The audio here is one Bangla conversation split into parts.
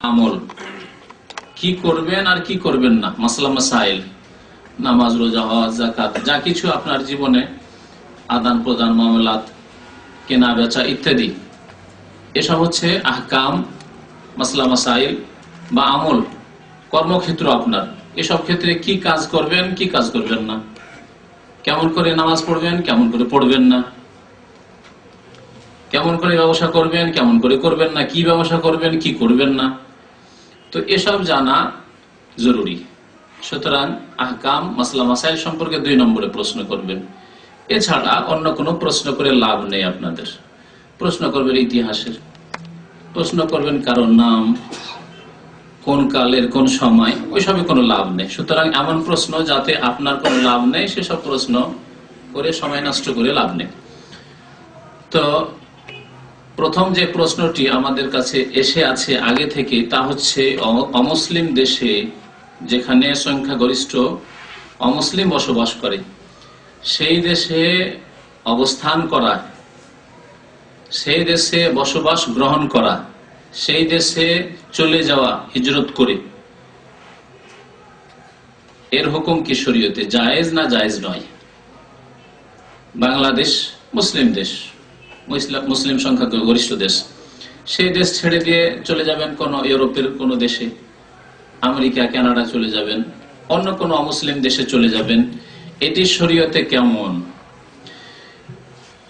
আমল কি করবেন আর কি করবেন না, মাসলা মাসাইল, নামাজ, রোজা, হজ, যাকাত, যা কিছু আপনার জীবনে আদান প্রদান, মামলাত, কেনা বেচা ইত্যাদি, এসব হচ্ছে আহকাম, মাসলা মাসাইল বা আমল, কর্মক্ষেত্র আপনার। এসব ক্ষেত্রে কি কাজ করবেন, কি কাজ করবেন না, কেমন করে নামাজ পড়বেন, কেমন করে পড়বেন না, কেমন করে ব্যবসা করবেন, কেমন করে করবেন না, কি ব্যবসা করবেন, কি করবেন না, তো এসব জানা জরুরি। সুতরাং আহকাম, মাসলা মাসাইল সম্পর্কে 2 নম্বরে প্রশ্ন করবেন। এছাড়া অন্য কোনো প্রশ্ন করে লাভ নেই আপনাদের। প্রশ্ন করবেন ইতিহাসের, প্রশ্ন করবেন কারোর নাম, কোন কালের কোন সময়, ওইসবে কোনো লাভ নেই। সুতরাং এমন প্রশ্ন যাতে আপনার কোনো লাভ নেই সেসব প্রশ্ন করে সময় নষ্ট করে লাভ নেই। তো প্রথম যে প্রশ্নটি আমাদের কাছে এসে আছে আগে থেকে, তা হচ্ছে অমুসলিম দেশে, যেখানে সংখ্যাগরিষ্ঠ অমুসলিম বসবাস করে, সেই দেশে অবস্থান করা, সেই দেশে বসবাস গ্রহণ করা, সেই দেশে চলে যাওয়া হিজরত করে, এর হুকুম কি শরীয়তে জায়েজ না জায়েজ নয়? বাংলাদেশ মুসলিম দেশ, মুসলিম সংখ্যাগরিষ্ঠ দেশ, সেই দেশ ছেড়ে দিয়ে চলে যাবেন কোন ইউরোপের কোন দেশে, আমেরিকা, কানাডা চলে যাবেন, অন্য কোন অমুসলিম দেশে চলে যাবেন, এটি শরীয়তে কেমন?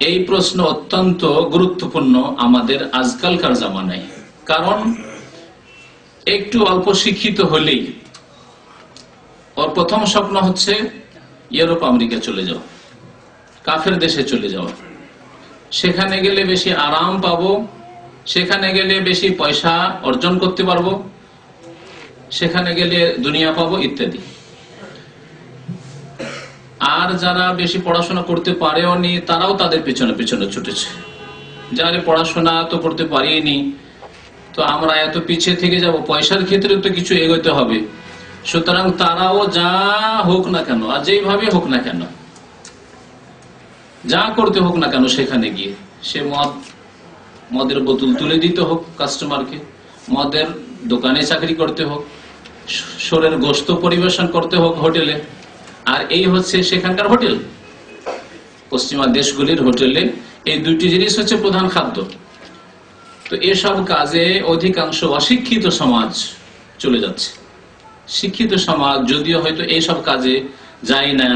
এই প্রশ্ন অত্যন্ত গুরুত্বপূর্ণ আমাদের আজকালকার জামানায়। কারণ একটু অল্প শিক্ষিত হলেই ওর প্রথম স্বপ্ন হচ্ছে ইউরোপ, আমেরিকা চলে যাওয়া, কাফের দেশে চলে যাওয়া, সেখানে গেলে বেশি আরাম পাবো, সেখানে গেলে বেশি পয়সা অর্জন করতে পারবো, সেখানে গেলে দুনিয়া পাবো ইত্যাদি। আর যারা বেশি পড়াশোনা করতে পারেও নি, তারাও তাদের পেছনে পেছনে ছুটেছে। যারা পড়াশোনা তো করতে পারিনি, তো আমরা এত পিছিয়ে থেকে যাব, পয়সার ক্ষেত্রে তো কিছু এগোতে হবে। সুতরাং তারাও যা হোক না কেন, আর যেইভাবে হোক না কেন, যা করতে হোক না কেন, সেখানে গিয়ে সে মদের বোতল তুলে দিতে হোক কাস্টমারকে, মদের দোকানে চাকরি করতে হোক, শোরের গোশত পরিবেশন করতে হোক হোটেলে। আর এই হচ্ছে সেখানকার হোটেল, পশ্চিমা দেশগুলির হোটেলে এই 2টি জিনিস হচ্ছে প্রধান খাদ্য। তো এসব কাজে অধিকাংশ অশিক্ষিত সমাজ চলে যাচ্ছে। শিক্ষিত সমাজ যদিও হয়তো এইসব কাজে যায় না,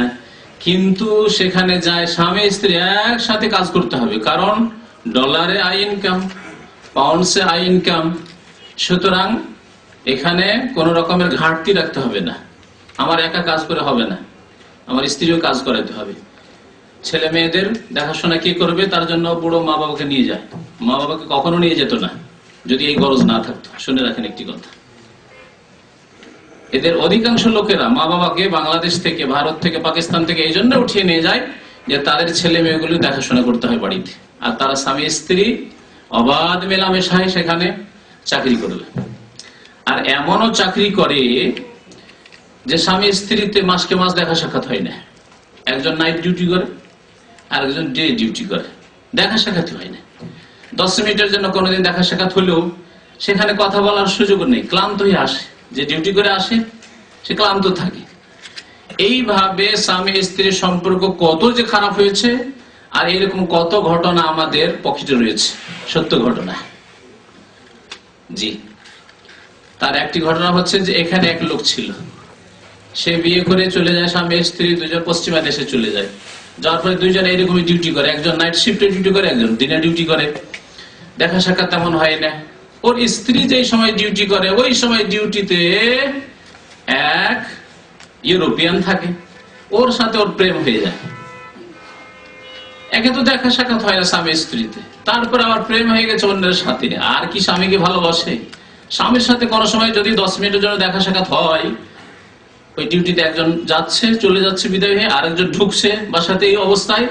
কিন্তু সেখানে যায় স্বামী স্ত্রী একসাথে কাজ করতে হবে, কারণ ডলারে আই ইনকাম, পাউন্ডসে আই ইনকাম। সুতরাং এখানে কোন রকমের ঘাটতি রাখতে হবে না, আমার একা কাজ করে হবে না, আমার স্ত্রীও কাজ করাতে হবে। ছেলে মেয়েদের দেখাশোনা কি করবে, তার জন্য বুড়ো মা বাবাকে নিয়ে যায়। মা বাবাকে কখনো নিয়ে যেত না যদি এই গরজ না থাকতো। শুনে রাখেন একটি কথা, এদের অধিকাংশ লোকেরা মা বাবাকে বাংলাদেশ থেকে, ভারত থেকে, পাকিস্তান থেকে এই জন্য উঠিয়ে নিয়ে যায় যে তাদের ছেলে মেয়েগুলো দেখাশোনা করতে হয় বাড়িতে, আর তারা স্বামী স্ত্রী অবাধ মেলামেশায় সেখানে চাকরি করবে। আর এমনও চাকরি করে যে স্বামী স্ত্রীতে মাসকে মাস দেখা সাক্ষাৎ হয় না। একজন নাইট ডিউটি করে আর একজন ডে ডিউটি করে, দেখা সাক্ষাৎ হয় না। 10 মিনিটের জন্য কোনোদিন দেখা সাক্ষাৎ হলেও সেখানে কথা বলার সুযোগ নেই, ক্লান্ত হয়ে আসে। যে ডিউটি করে আসে সে ক্লান্ত থাকে। এইভাবে স্বামী স্ত্রীর সম্পর্ক কত যে খারাপ হয়েছে, আর এরকম কত ঘটনা আমাদের পকেটে রয়েছে, সত্য ঘটনা। জি, তার একটি ঘটনা হচ্ছে যে এখানে এক লোক ছিল, সে বিয়ে করে চলে যায়, স্বামী স্ত্রী দুজন পশ্চিমা দেশে চলে যায়। যাওয়ার পরে দুইজন এইরকমই ডিউটি করে, একজন নাইট শিফটে ডিউটি করে, একজন দিনে ডিউটি করে। দেখা সাক্ষাৎ তেমন হয় না। ওর স্ত্রী যেই সময় ডিউটি করে, ওই সময় ডিউটিতে এক ইউরোপিয়ান থাকে, ওর সাথে ওর প্রেম হয়ে যায়। একে তো দেখা সাক্ষাৎ হয় না স্বামী স্ত্রীতে, তারপর আবার প্রেম হয়ে গেছে অন্যের সাথে। আর কি স্বামীকে ভালোবাসে? স্বামীর সাথে কোনো সময় যদি 10 মিনিটের জন্য দেখা সাক্ষাৎ হয়, ওই ডিউটিতে একজন যাচ্ছে, চলে যাচ্ছে বিদায় হয়ে, আরেকজন ঢুকছে বাসাতে, এই অবস্থায়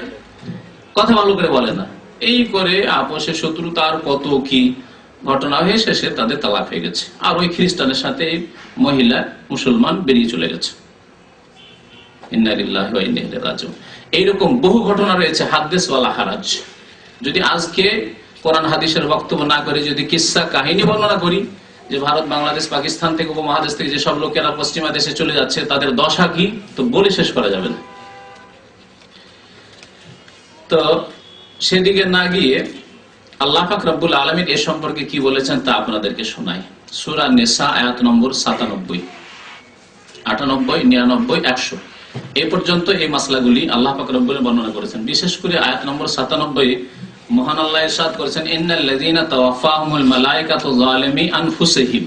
কথা ভালো করে বলে না। এই করে আপোষে শত্রুতার কত কি ঘটনা হয়ে শেষে তাদের তালাক হয়ে গেছে। আর ওই খ্রিস্টানের সাথে মহিলা মুসলমান বেরিয়ে চলে গেছে। ইন্না লিল্লাহি ওয়া ইন্না ইলাইহি রাজিউন। এইরকম বহু ঘটনা রয়েছে, হাদিস ওয়ালা হারাজ। যদি আজকে কোরআন হাদিসের বক্তব্য না করে যদি কিসসা কাহিনী বর্ণনা করি, যে ভারত, বাংলাদেশ, পাকিস্তান থেকে, উপমহাদেশ থেকে যেসব লোকেরা পশ্চিমা দেশে চলে যাচ্ছে তাদের দশা কি, তো বলে শেষ করা যাবে না। তো সেদিকে না গিয়ে আল্লাহ পাক রব্বুল আলামিন এ সম্পর্কে কি বলেছেন তা আপনাদেরকে শোনাই। সূরা নিসা আয়াত নম্বর 97, 98, 99, 100 এই পর্যন্ত এই মাসলাগুলি আল্লাহ পাক রব্বুল বর্ণনা করেছেন। বিশেষ করে আয়াত নম্বর 97 মহান আল্লাহ ইরশাদ করেছেন, ইন্নাল্লাযীনা তাওয়াফাহুমুল মালায়েকাতু যালিমি আনফুসিহিম,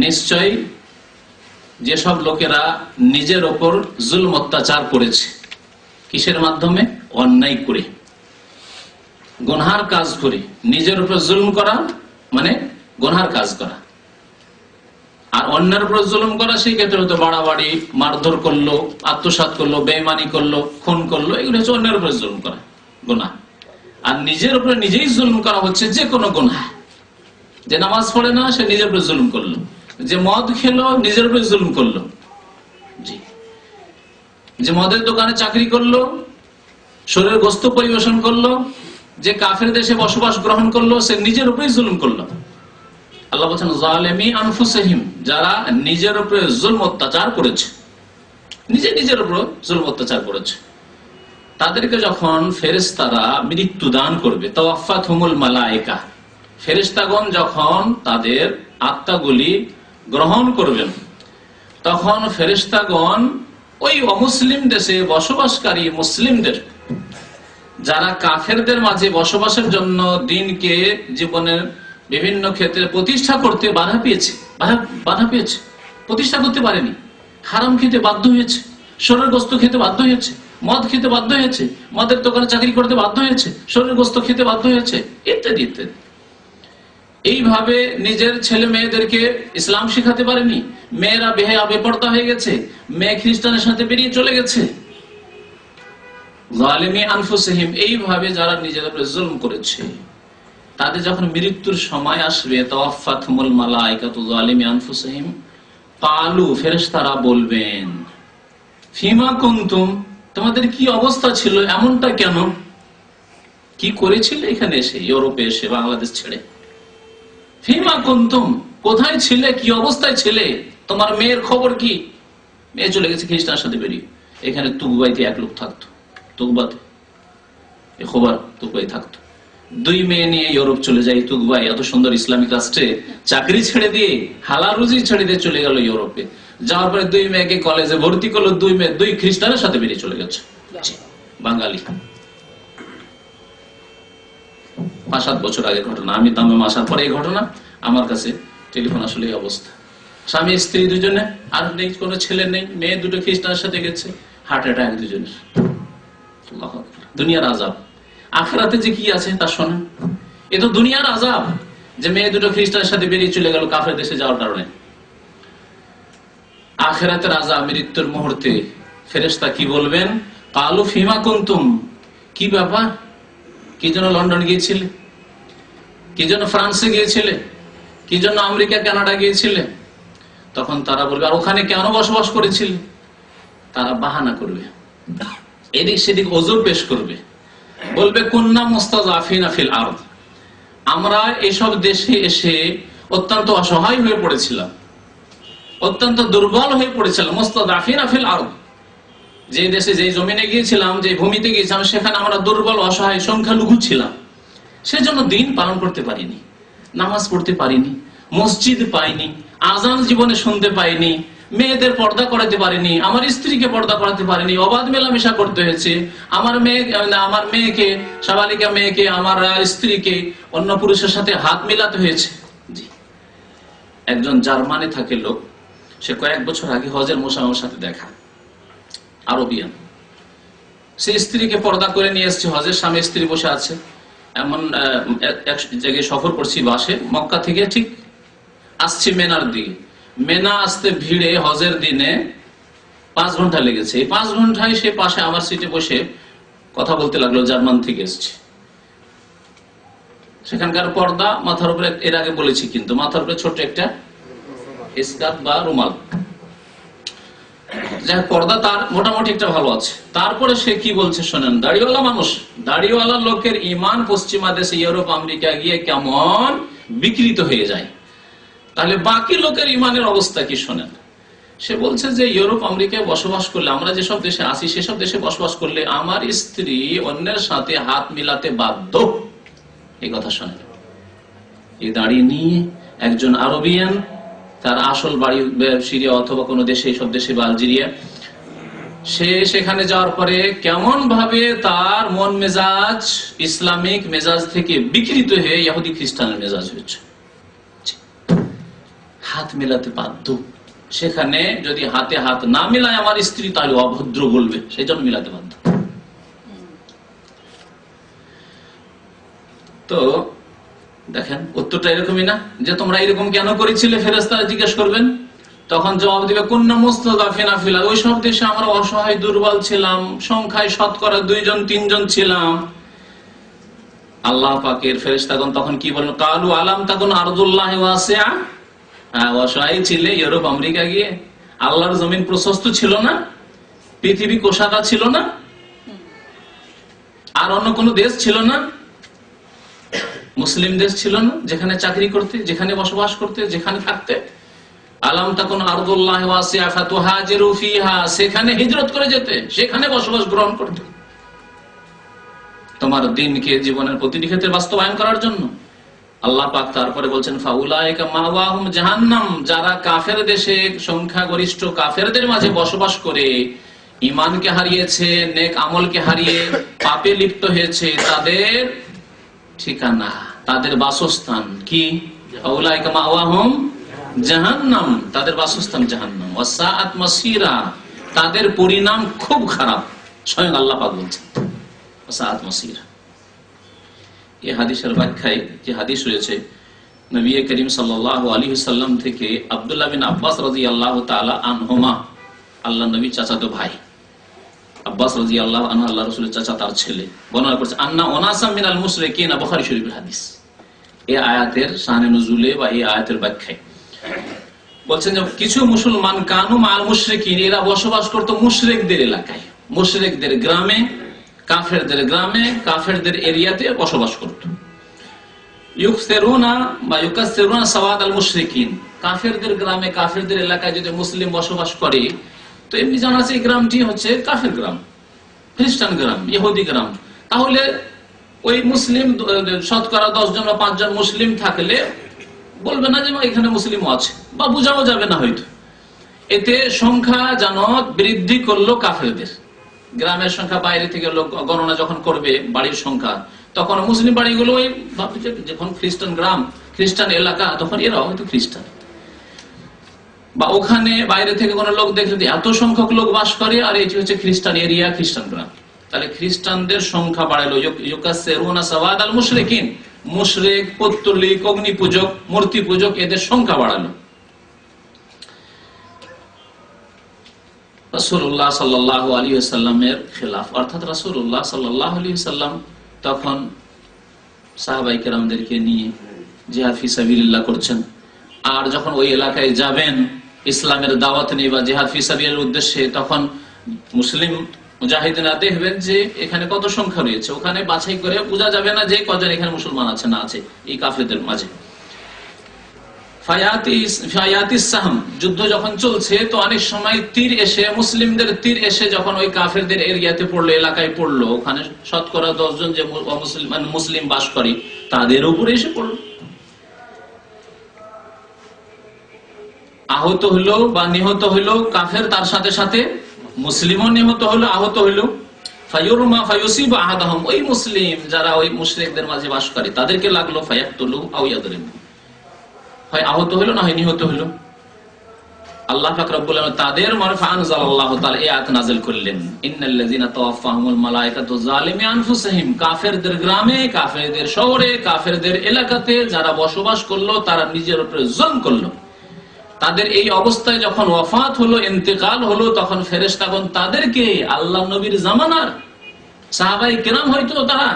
নিশ্চয় যেসব লোকেরা নিজের ওপর জুলম অত্যাচার করেছে। কিসের মাধ্যমে? অন্যায় করে, গুনহার কাজ করে। নিজের উপর জুলম করা মানে গুনহার কাজ করা, আর অন্যের উপর জুলুম করা সেই ক্ষেত্রে হয়তো বাড়াবাড়ি, মারধর করলো, আত্মসাৎ করলো, বেঈমানি করলো, খুন করলো, এগুলো হচ্ছে অন্যের উপরে জুলুম করা, গুনাহ। আর নিজের উপরে নিজেই জুলুম করা হচ্ছে যে কোনো গুনাহ। যে নামাজ পড়ে না সে নিজের উপরে জুলুম করলো, যে মদ খেলো নিজের উপরে জুলুম করলো, জি, যে মদের দোকানে চাকরি করলো, শরীরের গোশত পরিবেশন করলো, যে কাফের দেশে বসবাস গ্রহণ করলো, সে নিজের উপরেই জুলুম করলো। আল্লাহ বলছেন যালিমি আনফুসিহিম, যারা নিজের উপরে জুলম অত্যাচার করেছে, নিজের উপর জুলম অত্যাচার করেছে, তাদেরকে যখন ফেরেশতারা মৃত্যু দান করবে, তাওয়াফাতহুমুল মালায়েকা, ফেরেশতাগণ যখন তাদের আত্মাগুলি গ্রহণ করবেন, তখন ফেরেশতাগণ ওই অমুসলিম দেশে বসবাসকারী মুসলিমদের, যারা কাফেরদের মাঝে বসবাসের জন্য দ্বীনকে জীবনের বিভিন্ন ক্ষেত্রে প্রতিষ্ঠা করতে বাধা পেয়েছে, প্রতিষ্ঠা করতে পারেনি, হারাম খেতে বাধ্য হয়েছে, শরীর গোশত খেতে বাধ্য হয়েছে, মদ খেতে বাধ্য হয়েছে, মদের দোকানে চাকরি করতে বাধ্য হয়েছে, শরীর গোশত খেতে বাধ্য হয়েছে, ইত্যাদি ইত্যাদি। এইভাবে নিজের ছেলে মেয়েদেরকে ইসলাম শিখাতে পারেনি, মেয়েরা বেহায়া বেপরদা হয়ে গেছে, মেয়ে খ্রিস্টানের সাথে বেরিয়ে চলে গেছে। যালিমি আনফুসিহিম, এইভাবে যারা নিজের উপরে জুলম করেছে, তাদের যখন মৃত্যুর সময় আসবে, তাওয়াফাতহুমুল মালায়েকাতু যালিমি আনফুসিহিম ক্বালু, ফেরেশতারা বলবেন, ফিমা কুনতুম, তোমাদের কি অবস্থা ছিল, এমনটা কেন, কি করেছিলে এখানে এসে, ইউরোপে এসে, বাংলাদেশ ছেড়ে? ফিমা কুনতুম, কোথায় ছিলে, কি অবস্থায় ছিলে, তোমার মেয়ের খবর কি? মেয়ে চলে গেছে খ্রিস্টানের সাথে বেরিয়ে, এখানে তুকবাইতে এক লোক থাকতো, তুকবাতে এ খবর তুকবাই থাকতো, দুই মেয়ে নিয়ে ইউরোপ চলে যায় তুকবাই, এত সুন্দর ইসলামিক রাষ্ট্রে চাকরি ছেড়ে দিয়ে, হালাল রুজি ছেড়ে দিয়ে চলে গেল ইউরোপে। যাওয়ার পরে দুই মেয়েকে কলেজে ভর্তি করলো, দুই মেয়ে দুই খ্রিস্টানের সাথে বেরিয়ে চলে গেছে, বাঙালি। 5-7 বছর আগে ঘটনা, আমি দামে আসার পরে এই ঘটনা, আমার কাছে টেলিফোন আসলে এই অবস্থা। স্বামী স্ত্রী দুজনে, আর নেই কোনো ছেলে নেই, মেয়ে দুটো খ্রিস্টানের সাথে গেছে, হার্ট অ্যাটাক দুজনের। দুনিয়ার আযাব, আখিরাতে যে কি আছে তা শোনেন। এ তো দুনিয়ার আযাব, যে মেয়ে দুটো খ্রিস্টানের সাথে বেরিয়ে চলে গেল কাফের দেশে যাওয়ার কারণে। আখিরাতের আযাব, মৃত্যুর মুহূর্তে ফেরেশতা কি বলবেন? ক্বালু ফিমা কুনতুম, কি ব্যাপার, কি জন্য লন্ডন গিয়েছিলে, কি জন্য ফ্রান্সে গিয়েছিলে, কি জন্য আমেরিকা কানাডা গিয়েছিলে? তখন তারা বলবে, আর ওখানে কেন বসবাস করেছিলে? তারা বাহানা করবে, এদিক সেদিক ওজোর পেশ করবে, বলবে কুন্না মুস্তাযআফিনা ফিল আরদ, আমরা এসব দেশে এসে অত্যন্ত অসহায় হয়ে পড়েছিলাম, অত্যন্ত দুর্বল হয়ে পড়েছিলাম। মুস্তাযআফিনা ফিল আরদ, যে দেশে, যে জমিনে গিয়েছিলাম, যে ভূমিতে গিয়েছিলাম, সেখানে আমরা দুর্বল, অসহায়, সংখ্যালঘু ছিলাম, সেজন্য দিন পালন করতে পারিনি, নামাজ পড়তে পারিনি, মসজিদ পাইনি, আজান জীবনে শুনতে পাইনি, মেয়েদের পর্দা করাতে পারিনি, আমার স্ত্রীকে পর্দা করাতে পারিনি, অবাধ মেলামেশা করতে হয়েছে, আমার মেয়েকে, সাবালিকা মেয়েকে, আমার স্ত্রীকে অন্য পুরুষের সাথে হাত মিলাতে হয়েছে। জি, একজন জার্মানে থাকে লোক, সে কয়েক বছর আগে হজের মৌসুমের সাথে দেখা, আরবিয়ান, সে স্ত্রীকে পর্দা করে নিয়ে এসছে হজের, স্বামী স্ত্রী বসে আছে। এমন এক জায়গায় সফর করছি বাসে, মক্কা থেকে ঠিক আসছি মেনার দিকে, মেনা আসতে ভিড়ে হজের দিনে 5 ঘন্টা লেগেছে। এই 5 ঘন্টায় সে পাশে আমার সিটে বসে কথা বলতে লাগলো, জার্মান থেকে এসছে। সেখানকার পর্দা মাথার উপরে, এর আগে বলেছি কিন্তু, মাথার উপরে ছোট্ট একটা স্কার্ফ বা রুমাল, যার পর্দা তার মোটামুটি একটা ভালো আছে। তারপরে সে কি বলছে শোনেন, দাড়িওয়ালা মানুষ, দাড়িওয়ালা লোকের ইমান পশ্চিমা দেশে, ইউরোপ আমেরিকা গিয়ে কেমন বিকৃত হয়ে যায়। তাহলে বাকি লোকের ইমানের অবস্থা কি শোনেন। সে বলছে যে ইউরোপ আমেরিকায় বসবাস করলে, আমরা যেসব দেশে আসি সেসব দেশে বসবাস করলে আমার স্ত্রী অন্যের সাথে হাত মিলাতে বাধ্য। এই কথা শোনেন। এই দাঁড়িয়ে নিয়ে একজন আরবিয়ান, তার আসল বাড়ি সিরিয়া অথবা কোনো দেশে, এইসব দেশে বা আলজেরিয়া, সে সেখানে যাওয়ার পরে কেমন ভাবে তার মন মেজাজ ইসলামিক মেজাজ থেকে বিকৃত হয়ে ইহুদি খ্রিস্টানের মেজাজ হয়েছে। হাত মেলাতে বাধ্য। সেখানে যদি হাতে হাত না মিলায় আমার স্ত্রী, তাহলে অভদ্র বলবে, সেই জন্য মিলাতে বাধ্য। তো দেখেন উত্তরটা এরকমই না, যে তোমরা এরকম কেন করেছিলে, ফেরেশতারা জিজ্ঞেস করবেন। তখন জবাব দিবে কুন্না মুস্তাদাফিনা ফিল আরদ, ওই সব দেশে আমরা অসহায় দুর্বল ছিলাম, সংখ্যায় শতকরা 2-3 ছিলাম। আল্লাহ পাকের ফেরেশতাগণ তখন কি বলেন, কালু আলাম তাকুন আরদুল্লাহি ওয়াসিআ, অসহায় ছিলে ইউরোপ আমেরিকা গিয়ে, আল্লাহর জমিন প্রশস্ত ছিল না, পৃথিবী কোষাদা ছিল না, আর অন্য কোন দেশ ছিল না, মুসলিম দেশ ছিল না যেখানে চাকরি করতে, যেখানে বসবাস করতে, যেখানে থাকতে। আলাম তাকুন আরদুল্লাহি ওয়াসিআ ফাতুহাজিরু ফিহা, সেখানে হিজরত করে যেতে, সেখানে বসবাস গ্রহণ করতে, তোমার দ্বীনকে জীবনের প্রতিটি ক্ষেত্রে বাস্তবায়ন করার জন্য। আল্লাহ পাক তারপরে বলছেন ফাউলাইকা মাওয়াহুম জাহান্নাম, যারা কাফের দেশে সংখ্যাগরিষ্ঠ কাফেরদের মাঝে বসবাস করে ঈমানকে হারিয়েছে, নেক আমলকে হারিয়ে পাপে লিপ্ত হয়েছে, তাদের ঠিকানা, তাদের বাসস্থান কি? ফাউলাইকা মাওয়াহুম জাহান্নাম, তাদের বাসস্থান জাহান্নাম। ওয়াসাআত মাসীরা, তাদের পরিণাম খুব খারাপ। স্বয়ং আল্লাহ পাক বলছেন ওয়াসাআত মাসীরা। এই হাদিসের ব্যাখ্যায় যে হাদিস রয়েছে, নবী করিম সাল্লাল্লাহু আলাইহি ওয়াসাল্লাম থেকে আব্দুল্লাহ বিন আব্বাস রাদিয়াল্লাহু তাআলা আনহুমা, আল্লাহ নবী চাচাতো ভাই আব্বাস রাদিয়াল্লাহু আনহু, আল্লাহ রাসূলের চাচা, তার ছেলে, বর্ণনা করেছে আন্না উনাসাম মিনাল মুশরিকিন, বুখারী শরীফের হাদিস। এই আয়াতের শানে নুজুলে বা এই আয়াতের ব্যাখ্যায় বলছেন যে কিছু মুসলমান কানু মাল মুশরিকিন, এরা বসবাস করত মুশরিকদের এলাকায়, মুশরিকদের গ্রামে, কাফেরদের গ্রামে, কাফেরদের এরিয়াতে বসবাস করত। ইউকসিরুনা বা ইউকাসসিরুনা সাওয়াদ আল মুশরিকিন, কাফেরদের গ্রামে, কাফেরদের এলাকায় যদি মুসলিম বসবাস করে, তো এমনি জানা আছে এই গ্রামটি হচ্ছে কাফের গ্রাম, খ্রিস্টান গ্রাম, ইহুদি গ্রাম। তাহলে ওই মুসলিম শতকরা 10 জন বা 5 জন মুসলিম থাকলে বলবে না যে এখানে মুসলিমও আছে, বা বুঝাও যাবে না হয়তো। এতে সংখ্যা যেন বৃদ্ধি করলো কাফেরদের। গ্রামের সংখ্যা বাইরে থেকে লোক গণনা যখন করবে বাড়ির সংখ্যা, তখন মুসলিম বাড়িগুলো ওই যখন খ্রিস্টান গ্রাম, খ্রিস্টান এলাকা, তখন এরাও হয়তো খ্রিস্টান। বা ওখানে বাইরে থেকে কোনো লোক দেখলে এত সংখ্যক লোক বাস করে, আর এটি হচ্ছে খ্রিস্টান এরিয়া, খ্রিস্টান গ্রাম, তাহলে খ্রিস্টানদের সংখ্যা বাড়ালো। ইউকাসসিরুনা সাওয়াদ আল মুশরিকিন, মুশরিক, পৌত্তলিক, অগ্নি পূজক, মূর্তি পূজক, এদের সংখ্যা বাড়ালো। রাসূলুল্লাহ সাল্লাল্লাহু আলাইহি ওয়াসাল্লামের খেলাফ, অর্থাৎ রাসূলুল্লাহ সাল্লাল্লাহু আলাইহি ওয়াসাল্লাম তখন সাহাবায়ে কেরামদেরকে নিয়ে জিহাদ ফি সাবিলিল্লাহ করছেন। আর যখন ওই এলাকায় যাবেন ইসলামের দাওয়াত নিয়ে বা জিহাদ ফি সাবিলিল্লাহর উদ্দেশ্যে, তখন মুসলিম মুজাহিদিনরা দেখবেন যে এখানে কত সংখ্যা রয়েছে, ওখানে বাছাই করে বোঝা যাবে না যে কজন এখানে মুসলমান আছে না আছে এই কাফেরদের মাঝে। ফায়াতিস সাহম, যুদ্ধ যখন চলছে, তো অনেক সময় তীর এসে, মুসলিমদের তীর এসে যখন ওই কাফেরদের এরিয়াতে পড়লো, এলাকায় পড়লো, ওখানে শতকরা 10 জন যে মুসলিম বাস করে তাদের উপরে এসে পড়লো, আহত হইলো বা নিহত হইলো কাফের, তার সাথে সাথে মুসলিমও নিহত হইলো, আহত হইলো। ফায়ুরমা ফায়ুসিব আহাদাহুম, ওই মুসলিম যারা ওই মুশরিকদের মাঝে বাস করে তাদেরকে লাগলো, ফায়াকতুলু আও ইয়াদরিবু, হয় আহত হইলো না হয় নিহত হইলো। আল্লাহ পাক রব্বুল আলামিন তাদের মারফা আনজালাল্লাহু তাআলা এই আয়াত নাযিল করলেন, ইন্নাল্লাযিনা তাওয়াফাহুমুল মালায়েকাতু যালিমি আনফুসিহিম, কাফেরদের গ্রামে, কাফেরদের শহরে, কাফেরদের এলাকাতে যারা বসবাস করলো, তারা নিজের উপরে জুলম করলো, তাদের এই অবস্থায় যখন ওয়াফাত হলো, ইন্তেকাল হলো, তখন ফেরেশতাগণ তাদেরকে, আল্লাহ নবীর জামানার সাহাবায়ে কেরাম হয়তো তারা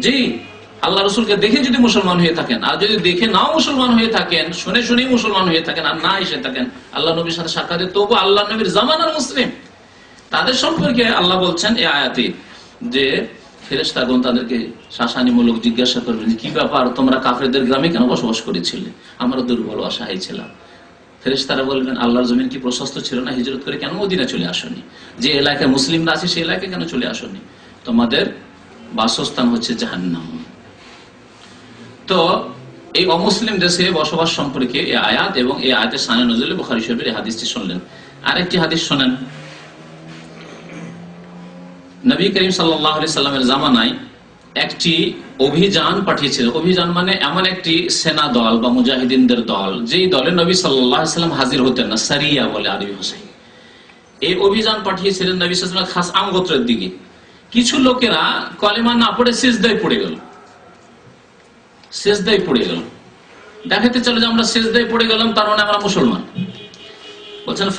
জি আল্লাহ রসুলকে দেখে যদি মুসলমান হয়ে থাকেন, আর যদি দেখে নাও মুসলমান হয়ে থাকেন, শুনে শুনেই মুসলমান হয়ে থাকেন, আর না এসে থাকেন আল্লাহ নবীর সাথে সাক্ষাতে, তবু আল্লাহ নবীর জামানার মুসলিম, তাদের সম্পর্কে আল্লাহ বলছেন এই আয়াতে যে ফেরেশতাগণ তাদেরকে শাসানিমূলক জিজ্ঞাসা করবেন, কি ব্যাপার, তোমরা কাফেরদের গ্রামে কেন বসবাস করেছিলে? আমরা দুর্বল অসহায় ছিলাম। ফেরেশতারা বলবেন, আল্লাহর জমিন কি প্রশস্ত ছিল না? হিজরত করে কেন মদিনা চলে আসনি? যে এলাকায় মুসলিমরা আছে সেই এলাকায় কেন চলে আসনি? তোমাদের বাসস্থান হচ্ছে জাহান্নাম। তো এই অমুসলিম দেশে বসবাস সম্পর্কে এই আয়াত এবং এই আয়াতের শানে নজরুল বুখারী শরীফের এই হাদিসটি শুনলেন। আরেকটি হাদিস শোনেন। নবী করিম সাল্লাল্লাহু আলাইহি সাল্লামের জামানায় একটি অভিযান পাঠিয়েছিলেন। অভিযান মানে এমন একটি সেনা দল বা মুজাহিদিনদের দল, যেই দলে নবী সাল্লাল্লাহু আলাইহি সাল্লাম হাজির হতেন না, সারিয়া বলে আরবি ভাষায়। এই অভিযান পাঠিয়েছিলেন নবী সাল্লাল্লাহু আলাইহি ওয়াসাল্লাম খাস আম গোত্রের দিকে। কিছু লোকেরা কলেমা না পড়ে সিজদায় পড়ে গেল, সিজদায় পড়ে গেল, দেখাতে চলে যে আমরা সিজদায় পড়ে গেলাম, তার মানে আমরা মুসলমান। বলছেন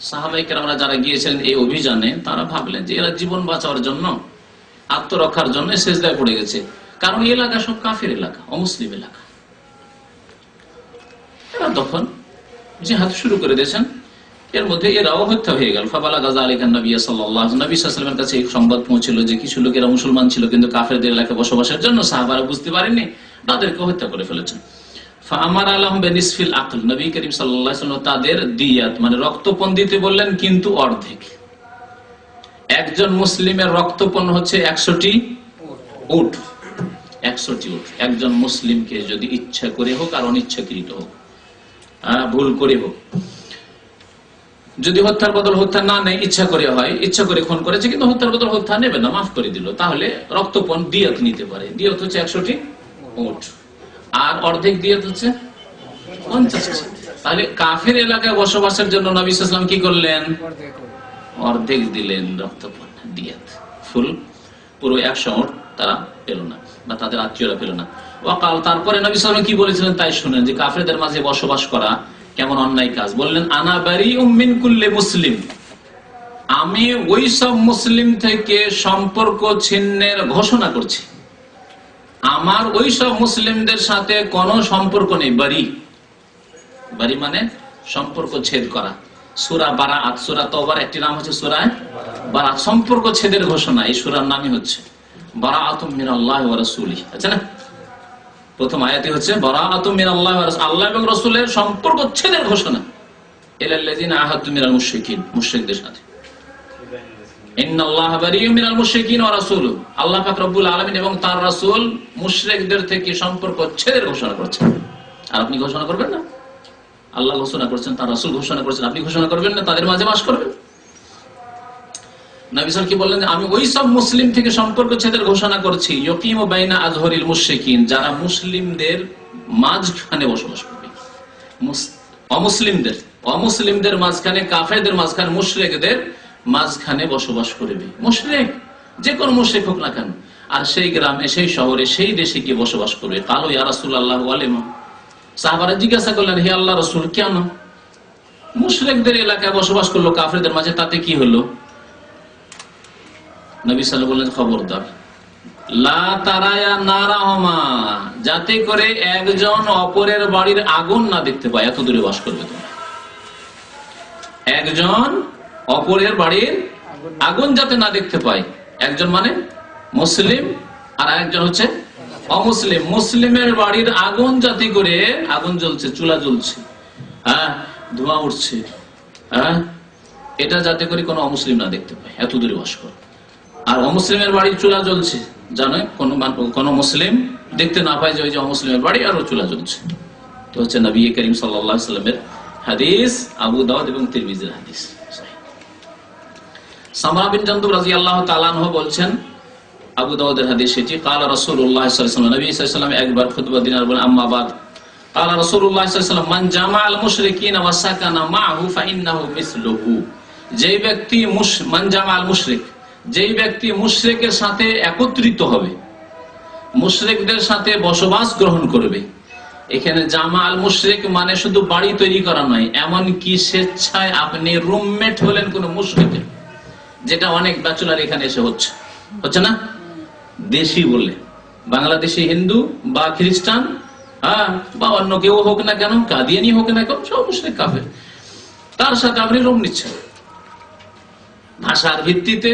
সাহাবায়ে কেরামরা যারা গিয়েছিলেন এই অভিযানে, তারা ভাবলেন যে এরা জীবন বাঁচানোর জন্য, আত্মরক্ষার জন্য সিজদায় পড়ে গেছে, কারণ এই এলাকা সব কাফের এলাকা, অমুসলিম এলাকা। এরা তখন জিহাদ শুরু করে দিয়েছেন, এর মধ্যে এরাও হত্যা হয়ে গেল। ফাবালাগা যালিকা নবী সাল্লাল্লাহু আলাইহি ওয়াসাল্লামের কাছে এই সংবাদ পৌঁছলো যে কিছু লোকেরা মুসলমান ছিল কিন্তু কাফেরদের এলাকায় বসবাসের জন্য সাহাবারা বুঝতে পারেননি, তাদেরকে হত্যা করে ফেলেছেন। নবী করিম সাল্লাল্লাহু আলাইহি ওয়াসাল্লাম তাদের দিয়াত মানে রক্তপণ দিতে বললেন, কিন্তু অর্ধেক। একজন মুসলিমের রক্তপণ হচ্ছে 100টি উট, 100টি উট। একজন মুসলিমকে যদি ইচ্ছা করে হোক আর অনিচ্ছাকৃত হোক, ভুল করে হোক, যদি হত্যার বদল হত্যা না নেয়, ইচ্ছা করে হয়, ইচ্ছা করে খুন করেছে কিন্তু হত্যার বদল হত্যা নেবে না, মাফ করে দিল, তাহলে রক্তপণ দিয়াত নিতে পারে। দিয়াত হচ্ছে 100টি উট, আর অর্ধেক দিয়াত হচ্ছে 50টি। তাহলে কাফের এলাকায় বসবাসের জন্য নবী সাল্লাল্লাহু আলাইহি ওয়াসাল্লাম কি করলেন? অর্ধেক দিলেন রক্তপণ, দিয়াত। ফুল পুরো 100 উট তারা পেল না, বা তাদের আত্মীয়রা পেল না। ওয়াকাল, তারপরে নবী সাল্লাল্লাহু আলাইহি ওয়াসাল্লাম কি বলেছিলেন তাই শুনেন, যে কাফেরদের মাঝে বসবাস করা কেমন অন্যায় কাজ। বললেন, আনা বারিউম মিন কুল্লি মুসলিম, আমি ওই সব মুসলিম থেকে সম্পর্ক ছিন্নের ঘোষণা করছি। আমার ওই সব মুসলিমদের সাথে কোনো সম্পর্ক নেই। বারি, বারি মানে সম্পর্ক ছেদ করা। সূরা বারাআত, সূরা তাওবার একটি নাম হচ্ছে সূরা বারাআত, সম্পর্ক ছেদের ঘোষণা। এই সূরার নামই হচ্ছে বারাআতুম মিনাল্লাহি ওয়া রাসূলিহি, আছে না? প্রথম আয়াতই হচ্ছে বারাআতুম মিনাল্লাহি ওয়া রাসূলিহি, আল্লাহ এবং রাসূলের সম্পর্ক ছেদের ঘোষণা। ইলাল্লাযিনা আহাদতু মিনাল মুশরিকিন, মুশরিকদের সাথে। ইন্নাল্লাহা বারিউম মিনাল মুশরিকিন ওয়া রাসূলুহু, আল্লাহ পাক রব্বুল আলামিন এবং তার রাসূল মুশরিকদের থেকে সম্পর্ক ছেদের ঘোষণা করছেন। আর আপনি ঘোষণা করবেন না? আল্লাহ ঘোষণা করছেন, তার রাসূল ঘোষণা করছেন, আপনি ঘোষণা করবেন না? তাদের মাঝে বাস করবেন? নবী সাল্লাল্লাহু আলাইহি ওয়াসাল্লাম কি বললেন? আমি ওই সব মুসলিম থেকে সম্পর্ক ছেদের ঘোষণা করছি, ইয়াকিমু বাইনা আযহরিল মুশরিকিন, যারা মুসলিমদের মাঝখানে বসবাস করবে। অমুসলিমদের মাঝখানে, কাফেরদের মাঝখানে, মুশরিকদের মাঝখানে বসবাস করবে। মুশরিক যে কোন মুশরিক হোক না কেন, আর সেই গ্রামে, সেই শহরে, সেই দেশে গিয়ে বসবাস করবে। কালো ইয়া রাসূলুল্লাহ ওয়ালিমা, সাহাবারা জিজ্ঞাসা করলেন, হে আল্লাহর রাসূল, কেন মুশরিকদের এলাকায় বসবাস করলো কাফেরদের মাঝে, তাতে কি হলো? নবী সাল্লাল্লাহু আলাইহি ওয়াসাল্লাম বললেন, খবরদার, লা তারায়া নারাহুমা, যাতে করে একজন অপরের বাড়ির আগুন না দেখতে পায়, এত দূরে বাস করবে তোমরা। একজন অপরের বাড়ির আগুন যাতে না দেখতে পায়। একজন মানে মুসলিম আর একজন হচ্ছে অমুসলিম। মুসলিমের বাড়ির আগুন যাতে করে, আগুন জ্বলছে, চুলা জ্বলছে, ধোঁয়া উঠছে, এটা যাতে করে কোনো অমুসলিম না দেখতে পায়, এত দূরে বাস করো। আর অমুসলিমের বাড়ির চুলা জ্বলছে, জানো কোন মুসলিম দেখতে না পায় যে ওই যে অমুসলিমের বাড়ি আর চুলা জ্বলছে। তো হচ্ছে নবী করিম সাল্লাল্লাহু আলাইহি ওয়াসাল্লামের হাদিস, আবু দাউদ এবং তিরমিজির হাদিস। সামরা বিন জানদুব রাদিয়াল্লাহু তাআলা আনহু বলছেন, আবু দাউদের হাদিস সেটি, ক্বালা রাসূলুল্লাহ সাল্লাল্লাহু আলাইহি ওয়াসাল্লাম, নবী সাল্লাল্লাহু আলাইহি ওয়াসাল্লাম একবার খুতবা দিনার বলেন, আম্মা বাদ, ক্বালা রাসূলুল্লাহ সাল্লাল্লাহু আলাইহি ওয়াসাল্লাম, মান জামাআল মুশরিকিনা ওয়া সাকানা মাআহু ফাইন্নাহু মিসলুহু, যেই ব্যক্তি মান জামাআল মুশরিক, যেই ব্যক্তি মুশরিকের সাথে একত্রিত হবে, মুশরিকদের সাথে বসবাস গ্রহণ করবে। এখানে জামাআল মুশরিক মানে শুধু বাড়ি তৈরি করা নয়, এমন কি স্বেচ্ছায় আপনি রুমমেট হলেন কোন মুশরিকের, যেটা অনেক ব্যাচেলর এখানে এসে হচ্ছে না? দেশি বললে বাংলাদেশি হিন্দু বা খ্রিস্টান, বা অন্য কেউ হোক না কেন, কাদিয়ানি হোক না কেন, সব মুশরিক কাফের, তার সাথে আপনি রুম নিচ্ছেন। ভাষার ভিত্তিতে,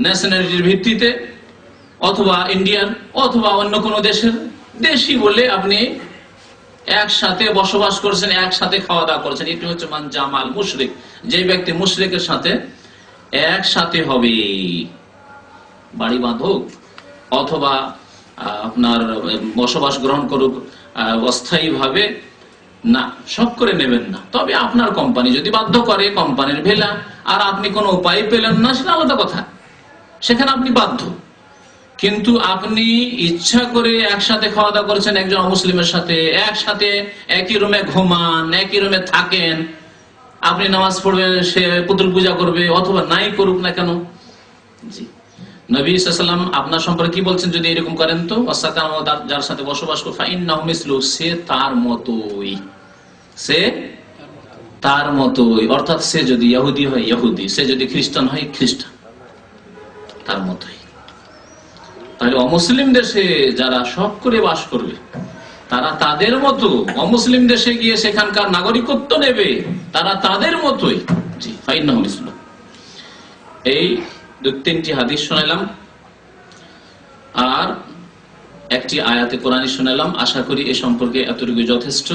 ন্যাশনালিটির ভিত্তিতে, অথবা ইন্ডিয়ান অথবা অন্য কোনো দেশের, দেশি বলে আপনি একসাথে বসবাস করছেন, একসাথে খাওয়া দাওয়া করছেন, এটি হচ্ছে মান জামাল মুশরিক। যে ব্যক্তি মুশরিকের সাথে একসাথে হবে, বাড়ি বাঁধুক অথবা আপনার বসবাস গ্রহণ করুক অস্থায়ী ভাবে, না, সব করে নেবেন না। তবে আপনার কোম্পানি যদি বাধ্য করে, কোম্পানির ভেলা, আর আপনি কোনো উপায় পেলেন না, সেটা আলাদা কথা, সেখানে আপনি বাধ্য। কিন্তু আপনি ইচ্ছা করে একসাথে খাওয়া দাওয়া করেছেন একজন অমুসলিমের সাথে, একসাথে একই রুমে ঘুমান, একই রুমে থাকেন, আপনি নামাজ পড়বেন, সে পুতুল পূজা করবে, অথবা নাই করুক না কেন। জি, নবী সাল্লাল্লাহু আলাইহি ওয়াসাল্লাম আপনার সম্পর্কে কি বলছেন, যদি এরকম করেন তো যার সাথে বসবাস করে, ফাইন্নাহু মিসলু, সে তার মতোই, সে তার মতোই, অর্থাৎ সে যদি ইহুদি হয় ইহুদি, সে যদি খ্রিস্টান হয় খ্রিস্টান, তার মতোই। তাহলে অমুসলিম দেশে যারা শখ করে বাস করবে, তারা তাদের মতো, অমুসলিম দেশে গিয়ে সেখানকার নাগরিকত্ব নেবে, তারা তাদের মতোই। জি, ফাইন্নাহু মিসলু। এই 2-3টি হাদিস শোনালাম আর একটি আয়াতে কোরআনী শোনালাম। আশা করি এ সম্পর্কে এতটুকু যথেষ্ট।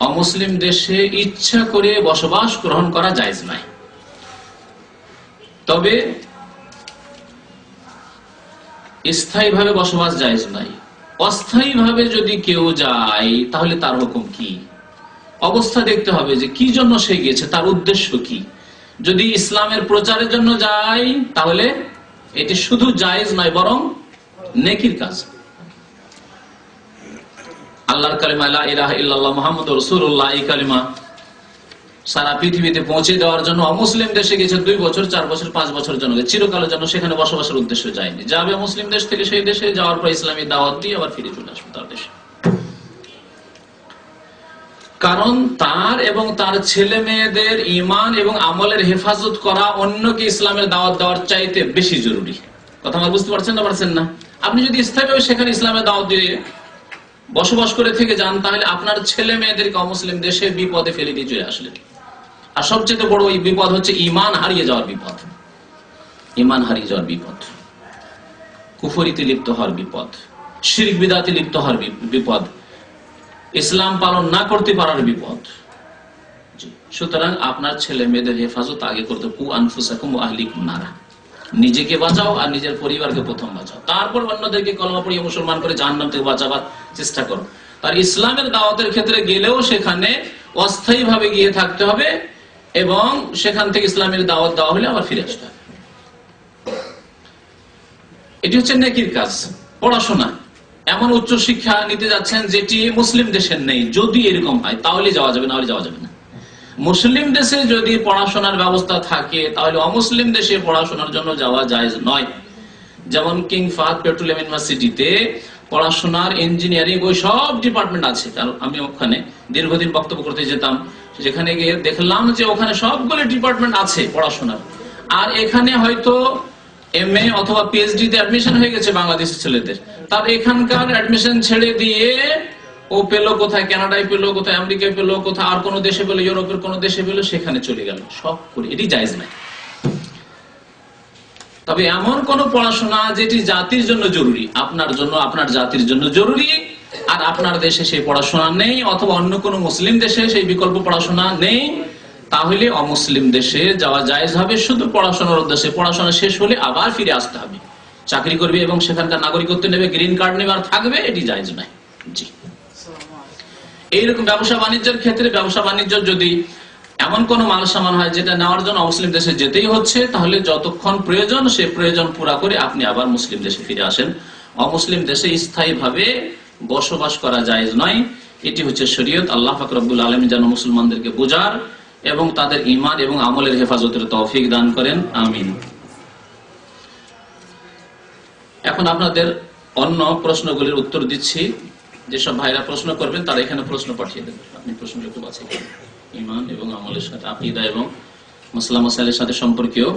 অমুসলিম দেশে ইচ্ছা করে বসবাস গ্রহণ করা জায়েজ নাই, তবে স্থায়ীভাবে বসবাস জায়েজ নাই। অস্থায়ীভাবে যদি কেউ যায় তাহলে তার হুকুম কি, অবস্থা দেখতে হবে যে কি জন্য সে গিয়েছে, তার উদ্দেশ্য কি। যদি ইসলামের প্রচারের জন্য যায় তাহলে এটি শুধু জায়েজ নয়, বরং নেকির কাজ। আল্লাহর কালিমা লা ইলাহা ইল্লাল্লাহ মুহাম্মাদুর রাসূলুল্লাহ, এই কালিমা সারা পৃথিবীতে পৌঁছে দেওয়ার জন্য অমুসলিম দেশে গেছে 2 বছর, 4 বছর, 5 বছরের জন্য, চিরকালের জন্য সেখানে বসবাসের উদ্দেশ্য যায়নি। যাবে মুসলিম দেশ থেকে সেই দেশে, যাওয়ার পর ইসলামী দাওয়াত দিয়ে আবার ফিরে চলে আসবে তার দেশে। কারণ তার এবং তার ছেলে মেয়েদের ঈমান এবং আমলের হেফাজত করা অন্যকে ইসলামের দাওয়াত দেওয়ার চাইতে বেশি জরুরি। কথা আমার বুঝতে পারছেন না? পারছেন না? আপনি যদি স্থায়ীভাবে সেখানে ইসলামের দাওয়াত দিয়ে বসবাস করে থেকে যান, তাহলে আপনার ছেলে মেয়েদেরকে অমুসলিম দেশে বিপদে ফেলে দিয়ে চলে আসলেন। আর সবচেয়ে বড় এই বিপদ হচ্ছে ঈমান হারিয়ে যাওয়ার বিপদ, ঈমান হারিয়ে যাওয়ার বিপদ, কুফরিতে লিপ্ত হওয়ার বিপদ, শিরক বিদআতে লিপ্ত হওয়ার বিপদ, ইসলাম পালন না করতে পারার বিপদ। সুতরাং আপনার ছেলে মেয়েদের হেফাজত আগে করতে, কু আনফুসাকুম ওয়া আহলিকুম নারা, নিজেকে বাঁচাও আর নিজের পরিবারকে প্রথম বাঁচাও, তারপর অন্যদেরকে কলমা পড়িয়ে মুসলমান করে জাহান্নাম থেকে বাঁচাবার চেষ্টা করো। আর ইসলামের দাওয়াতের ক্ষেত্রে গেলেও সেখানে অস্থায়ী ভাবে গিয়ে থাকতে হবে এবং সেখান থেকে ইসলামের দাওয়াত দেওয়া হলে আবার ফিরে আসতে হবে। এটি হচ্ছে নেকির কাজ। পড়াশোনা, এমন উচ্চ শিক্ষা নিতে যাচ্ছেন যেটি মুসলিম দেশের নেই, যদি এরকম হয় তাহলে যাওয়া যাবে, না হলে যাওয়া যাবে না। মুসলিম দেশে যদি পড়াশোনার ব্যবস্থা থাকে তাহলে অমুসলিম দেশে পড়াশোনার জন্য যাওয়া জায়েজ নয়। যেমন কিং ফাহাদ পেট্রোলিয়াম ইউনিভার্সিটিতে পড়াশোনার, ইঞ্জিনিয়ারিং, ওই সব ডিপার্টমেন্ট আছে। কারণ আমি ওখানে দীর্ঘদিন বক্তব্য করতে যেতাম, যেখানে গিয়ে দেখলাম যে ওখানে সবগুলো ডিপার্টমেন্ট আছে পড়াশোনার। আর এখানে হয়তো MA অথবা PhD তে অ্যাডমিশন হয়ে গেছে বাংলাদেশের ছেলেদের, তার এখানকার অ্যাডমিশন ছেড়ে দিয়ে ও পেলো কোথায়, কানাডায় পেলো, কোথায় আমেরিকায় পেলো, কোথায় আর কোন দেশে পেলো, ইউরোপের কোন দেশে পেলো, সেখানে চলে গেল সব করে। এটি জায়েজ নাই। তবে এমন কোন পড়াশোনা যেটি জাতির জন্য জরুরি, আপনার জন্য, আপনার জাতির জন্য জরুরি, আর আপনার দেশে সেই পড়াশোনা নেই, অথবা অন্য কোন মুসলিম দেশে সেই বিকল্প পড়াশোনা নেই, তাহলে অমুসলিম দেশে যাওয়া জায়েজ হবে শুধু পড়াশোনার উদ্দেশ্যে। পড়াশোনা শেষ হলে আবার ফিরে আসতে হবে, চাকরি করবে এবং সেখানকার নাগরিকত্ব নেবে, গ্রিন কার্ড নেবে আর থাকবে, এটি জায়েজ নাই। জি, এইরকম ব্যবসা বাণিজ্যের ক্ষেত্রে, ব্যবসা বাণিজ্য যদি এমন কোন মাল সামান হয় যেটা নেওয়ার জন্য মুসলিম দেশে যেতেই হচ্ছে, তাহলে যতক্ষণ প্রয়োজন সে প্রয়োজন পুরা করে আপনি আবার মুসলিম দেশে ফিরে আসেন। অমুসলিম দেশে স্থায়ীভাবে বসবাস করা জায়েজ নয়। এটি হচ্ছে শরীয়ত। আল্লাহ পাক রব্বুল আলামিন যেন মুসলমানদেরকে বোঝার এবং তাদের ঈমান এবং আমলের হেফাজতের তৌফিক দান করেন, আমিন। এখন আপনাদের অন্য প্রশ্নগুলির উত্তর দিচ্ছি। যেসব ভাইরা প্রশ্ন করবেন তারা এখানে প্রশ্ন পাঠিয়ে দেবেন। আপনি প্রশ্নগুলো একটু বাছাই করুন। ঈমান এবং আমলের সাথে, আকীদা এবং মাসলা মাসাইলের সাথে সম্পর্কীয়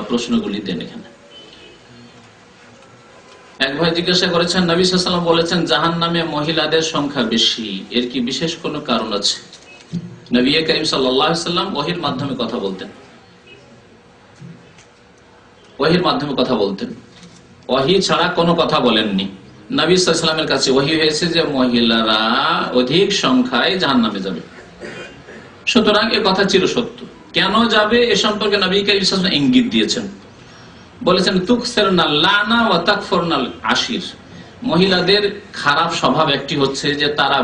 প্রশ্নগুলি দেন এখানে। এক ভাই জিজ্ঞাসা করেছেন, নবী সাল্লাল্লাহু আলাইহি ওয়াসাল্লাম বলেছেন জাহান্নামে মহিলাদের সংখ্যা বেশি, এর কি বিশেষ কোনো কারণ আছে? নবী করিম সাল্লাল্লাহু আলাইহি ওয়াসাল্লাম ওহীর মাধ্যমে কথা বলতেন। ওহীর মাধ্যমে কথা বলতেন, ওহী ছাড়া কোনো কথা বলেননি। নবী সাল্লাল্লাহু আলাইহি ওয়াসাল্লামের কাছে ওহী হয়েছে যে মহিলারা অধিক সংখ্যায় জাহান্নামে যাবে। সুতরাং এ কথা চিরসত্য। কেন যাবে এ সম্পর্কে নবী কারীম সাল্লাল্লাহু আলাইহি ওয়াসাল্লাম ইঙ্গিত দিয়েছেন, বলেছেন তুকসিরনা লানা ওয়া তাকফুরনাল আশির। মহিলাদের খারাপ স্বভাব একটি হচ্ছে যে তারা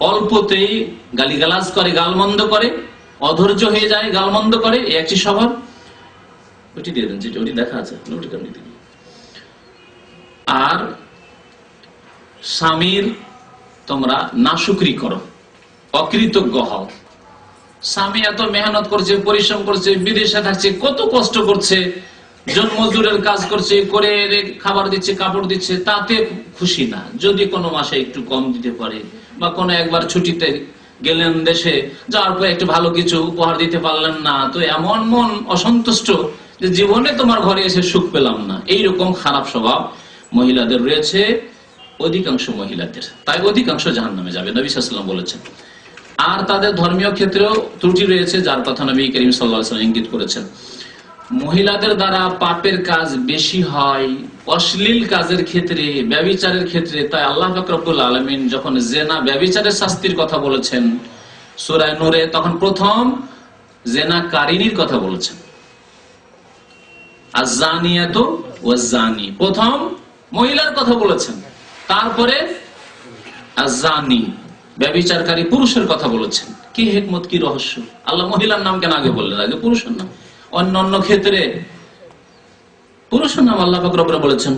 অল্পতেই গালিগালাজ করে, গালমন্দ করে, অধৈর্য হয়ে যায়, গালমন্দ করে, এই একটি স্বভাব। ওটি দিয়ে দেন, যেটা ওটি দেখা আছে ওটি কেন দিন। আর স্বামীর তোমরা নাশুকরি করো, অকৃতজ্ঞ হও। স্বামী এত মেহনত করছে, পরিশ্রম করছে, বিদেশে থাকছে, কত কষ্ট করছে, জন্মজুরের কাজ করছে, করে খাবার দিচ্ছে, কাপড় দিচ্ছে, তাতে খুশি না। যদি কোনো মাসে একটু কম দিতে পারে বা কোনো একবার ছুটিতে গেলেন দেশে, যাওয়ার পর একটু ভালো কিছু উপহার দিতে পারলেন না, তো এমন মন অসন্তুষ্ট যে জীবনে তোমার ঘরে এসে সুখ পেলাম না। এইরকম খারাপ স্বভাব মহিলাদের রয়েছে, অধিকাংশ মহিলাদের। তাই অধিকাংশ জাহান্নামে যাবে, নবী সাল্লাল্লাহু আলাইহি ওয়াসাল্লাম বলেছেন। আর তাদের ধর্মীয় ক্ষেত্রেও ত্রুটি রয়েছে, যার কথা নবী করিম সাল্লাল্লাহু আলাইহি ওয়াসাল্লাম ইঙ্গিত করেছেন। মহিলাদের দ্বারা পাপের কাজ বেশি হয় অশ্লীল কাজের ক্ষেত্রে, ব্যভিচারের ক্ষেত্রে। তাই আল্লাহ পাক রব্বুল আলামিন যখন জেনা, ব্যভিচারের শাস্তির কথা বলেছেন সূরা নূরে, তখন প্রথম জেনাকারিনীর কথা বলেছেন, আয-যানিয়াতু ওয়াজ-যানি, প্রথম মহিলার কথা বলেছেন। তারপরে আয-যানি, ব্যভিচারকারী পুরুষের কথা বলেছেন। কি হিকমত, কি রহস্য! আল্লাহ মহিলার নাম কেন আগে বললেন, আগে পুরুষের নাম? অন্যান্য ক্ষেত্রে পুরুষের নাম আল্লাহ পাক রব্বুল বলেছেন।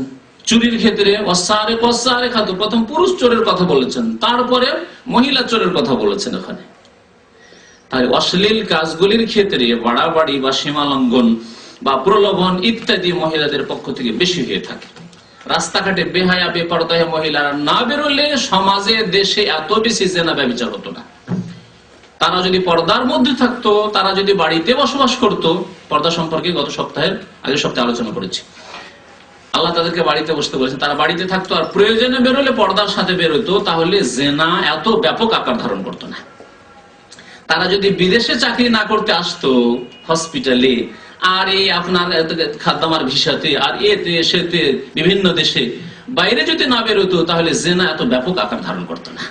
চুরির ক্ষেত্রে ওয়াসারিক ওয়াসারিকাতু, প্রথম পুরুষ চোরের কথা বলেছেন, তারপরে মহিলা চোরের কথা বলেছেন ওখানে। তাই অশ্লীল কাজগুলির ক্ষেত্রে বাড়াবাড়ি বা সীমালঙ্ঘন বা প্রলোভন ইত্যাদি মহিলাদের পক্ষ থেকে বেশি হয়ে থাকে। রাস্তাঘাটে বেহায়া বেপরদা মহিলারা না বেরোলে সমাজে, দেশে এত বেশি জেনা ব্যভিচার হতো না। তারা যদি পর্দার মধ্যে থাকতো, তারা যদি বাড়িতে বসবাস করত, পর্দা সম্পর্কে গত আগের সপ্তাহে আলোচনা করেছি। আল্লাহ তাদেরকে বাড়িতে বসতে বলেছেন, তারা বাড়িতে থাকতো আর প্রয়োজনে বেরোলে পর্দার সাথে বেরোতো, তাহলে জেনা এত ব্যাপক আকার ধারণ করতো না। তারা যদি বিদেশে চাকরি না করতে আসতো, হসপিটালে আর এই আপনার খাদ্দামার ভিসাতে আর এতে সেতে বিভিন্ন দেশে বাইরে যদি না বেরোতো, তাহলে জেনা এত ব্যাপক আকার ধারণ করতো না।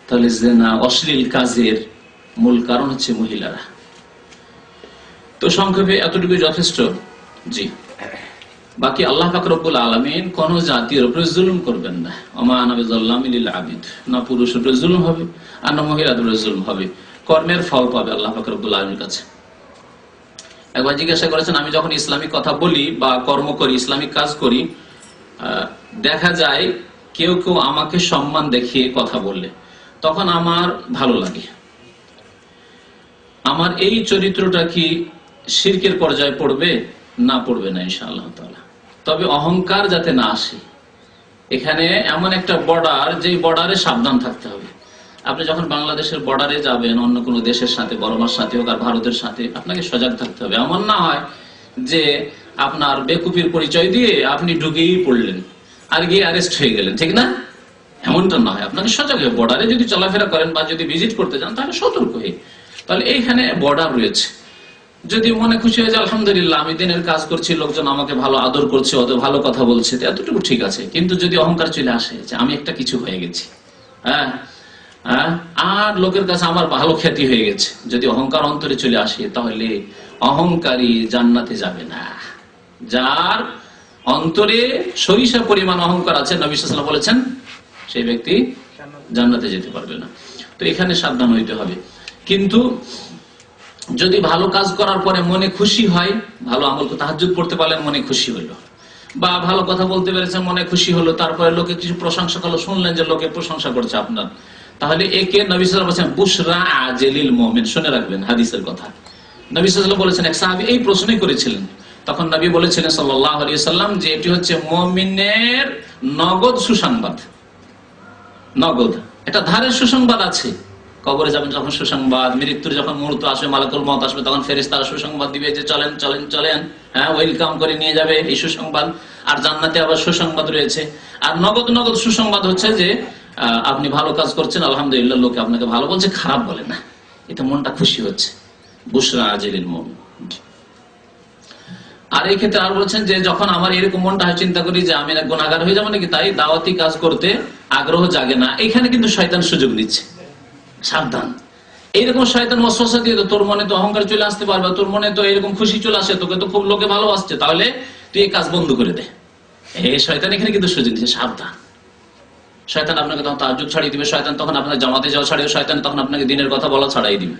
তাহলে জেনা, অশ্লীল কাজের মূল কারণ হচ্ছে মহিলারা। তো সংক্ষেপে এতটুকু যথেষ্ট। জি, বাকি আল্লাহ পাক রব্বুল আলামিন কোন জাতির উপরে জুলুম করবেন না। ওমা আনা বিযাল্লামিন লিল আবিদ, না পুরুষের উপরে জুলুম হবে আর না মহিলাদের উপরে জুলুম হবে। কর্মের ফল পাবে আল্লাহ পাক রব্বুল আলামিনের কাছে। একবার জিজ্ঞাসা করেছেন, আমি যখন ইসলামিক কথা বলি বা কর্ম করি, ইসলামিক কাজ করি, দেখা যায় কেউ কেউ আমাকে সম্মান দেখিয়ে কথা বললে তখন আমার ভালো লাগে। আমার এই চরিত্রটা কি শিরকের পর্যায়ে পড়বে? না, পড়বে না ইনশাআল্লাহ তাআলা। তবে অহংকার যাতে না আসে। এখানে এমন একটা বর্ডার, যে বর্ডারে সাবধান থাকতে হবে। আপনি যখন বাংলাদেশের বর্ডারে যাবেন, অন্য কোনো দেশের সাথে, বর্মার সাথে হোক আর ভারতের সাথে, আপনাকে সজাগ থাকতে হবে। এমন না হয় যে আপনার বেকুফির পরিচয় দিয়ে আপনি ঢুকেই পড়লেন আর গিয়ে অ্যারেস্ট হয়ে গেলেন, ঠিক না? এমনটা নয়, আপনাকে সজাগ হয়ে বর্ডারে যদি চলাফেরা করেন বা যদি ভিজিট করতে যান, তাহলে সতর্ক হয়ে। তাহলে এইখানে বর্ডার রয়েছে। যদি মনে খুশি হয়ে যায়, আলহামদুলিল্লাহ আমি দিনের কাজ করছি, লোকজন আমাকে ভালো আদর করছে, অত ভালো কথা বলছে, এতটুকু ঠিক আছে। কিন্তু যদি অহংকার চলে আসে যে আমি একটা কিছু হয়ে গেছি, আর লোকের কাছে আমার ভালো খ্যাতি হয়ে গেছে, যদি অহংকার অন্তরে চলে আসে, তাহলে অহংকারী জান্নাতে যাবে না। যার অন্তরে সরিষা পরিমাণ অহংকার আছে, নবী সাল্লাল্লাহু আলাইহি ওয়াসাল্লাম বলেছেন, সেই ব্যক্তি জান্নাতে যেতে পারবে না। তো এখানে সাবধান হইতে হবে। কিন্তু যদি ভালো কাজ করার পরে মনে খুশি হয়, ভালো আমল, তাহাজ্জুদ পড়তে পারলেন, মনে খুশি হলো, বা ভালো কথা বলতে পেরেছেন, মনে খুশি হলো, তারপরে লোকে কিছু প্রশংসা করলো, শুনলেন যে লোকে প্রশংসা করছে আপনার, তাহলে একে নবী সাল্লাল্লাহু আলাইহি ওয়াসাল্লাম বুশরা আজিলিল মুমিন, শুনে রাখবেন হাদিসের কথা। নবী সাল্লাল্লাহু আলাইহি ওয়াসাল্লাম বলেছেন, এক সাহাবী এই প্রশ্নই করেছিলেন, তখন নবী বলেছিলেন সাল্লাল্লাহু আলাইহি ওয়াসাল্লাম যে এটি হচ্ছে মুমিনের নগদ সুসংবাদ। নগদ, এটা ধারের সুসংবাদ আছে। কবরে যাবেন যখন সুসংবাদ, মৃত্যুর যখন মুহূর্ত আসবে, মালাকুল মউত আসবে, তখন ফেরেশতারা সুসংবাদ দিবে যে চলেন চলেন চলেন, হ্যাঁ, ওয়েলকাম করে নিয়ে যাবে, এই সুসংবাদ। আর জান্নাতে আবার সুসংবাদ রয়েছে। আর নগদ নগদ সুসংবাদ হচ্ছে যে আপনি ভালো কাজ করছেন, আলহামদুলিল্লাহ, লোকে আপনাকে ভালো বলছে, খারাপ বলে না, এতে মনটা খুশি হচ্ছে। বুশরা আজিলিল মুমিন। আর এই ক্ষেত্রে আর বলছেন যে যখন আমার এরকম মনটা হয়, চিন্তা করি যে আমি গুনাহগার হয়ে যাবো নাকি, তাই দাওয়াতি কাজ করতে আগ্রহ জাগে না। এখানে কিন্তু শয়তান সুযোগ নিচ্ছে, সাবধান। এইরকম শয়তান ওয়াসওয়াসা দিয়ে তোর মনে তো অহংকার চলে আসতে পারবে, তোর মনে তো এরকম খুশি চলে আসে, তোকে তো খুব লোকে ভালোবাসছে, তাহলে তুই এই কাজ বন্ধ করে দে। এই শয়তান এখানে কিন্তু সুযোগ নিচ্ছে, সাবধান। শয়তান আপনাকে তখন তাহাজ্জুদ ছাড়িয়ে দিবে, শয়তান তখন আপনাকে জামাতে যাওয়া ছাড়িয়ে, শয়তান তখন আপনাকে দিনের কথা বলা ছাড়াই দিবে,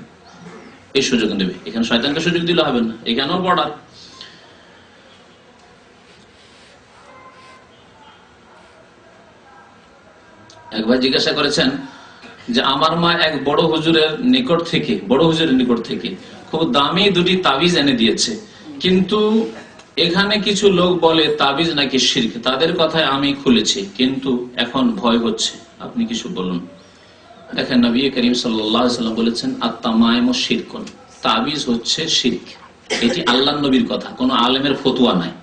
এই সুযোগ দেবে। এখানে শয়তানকে সুযোগ দিলে হবে না, এখানেও বর্ডার। একবার জিজ্ঞাসা করেছেন যে আমার মা এক বড় হুজুরের নিকট থেকে খুব দামি দুটি তাবিজ এনে দিয়েছে, কিন্তু এখানে কিছু লোক বলে তাবিজ নাকি শিরক, তাদের কথায় আমি খুলেছি, কিন্তু এখন ভয় হচ্ছে, আপনি কিছু বলুন। দেখেন, নবী করিম সাল্লাল্লাহু আলাইহি ওয়াসাল্লাম বলেছেন আত-তামাইমু শিরকুন, তাবিজ হচ্ছে শিরক। এটি আল্লাহর নবীর কথা, কোনো আলেমের ফতোয়া নাই।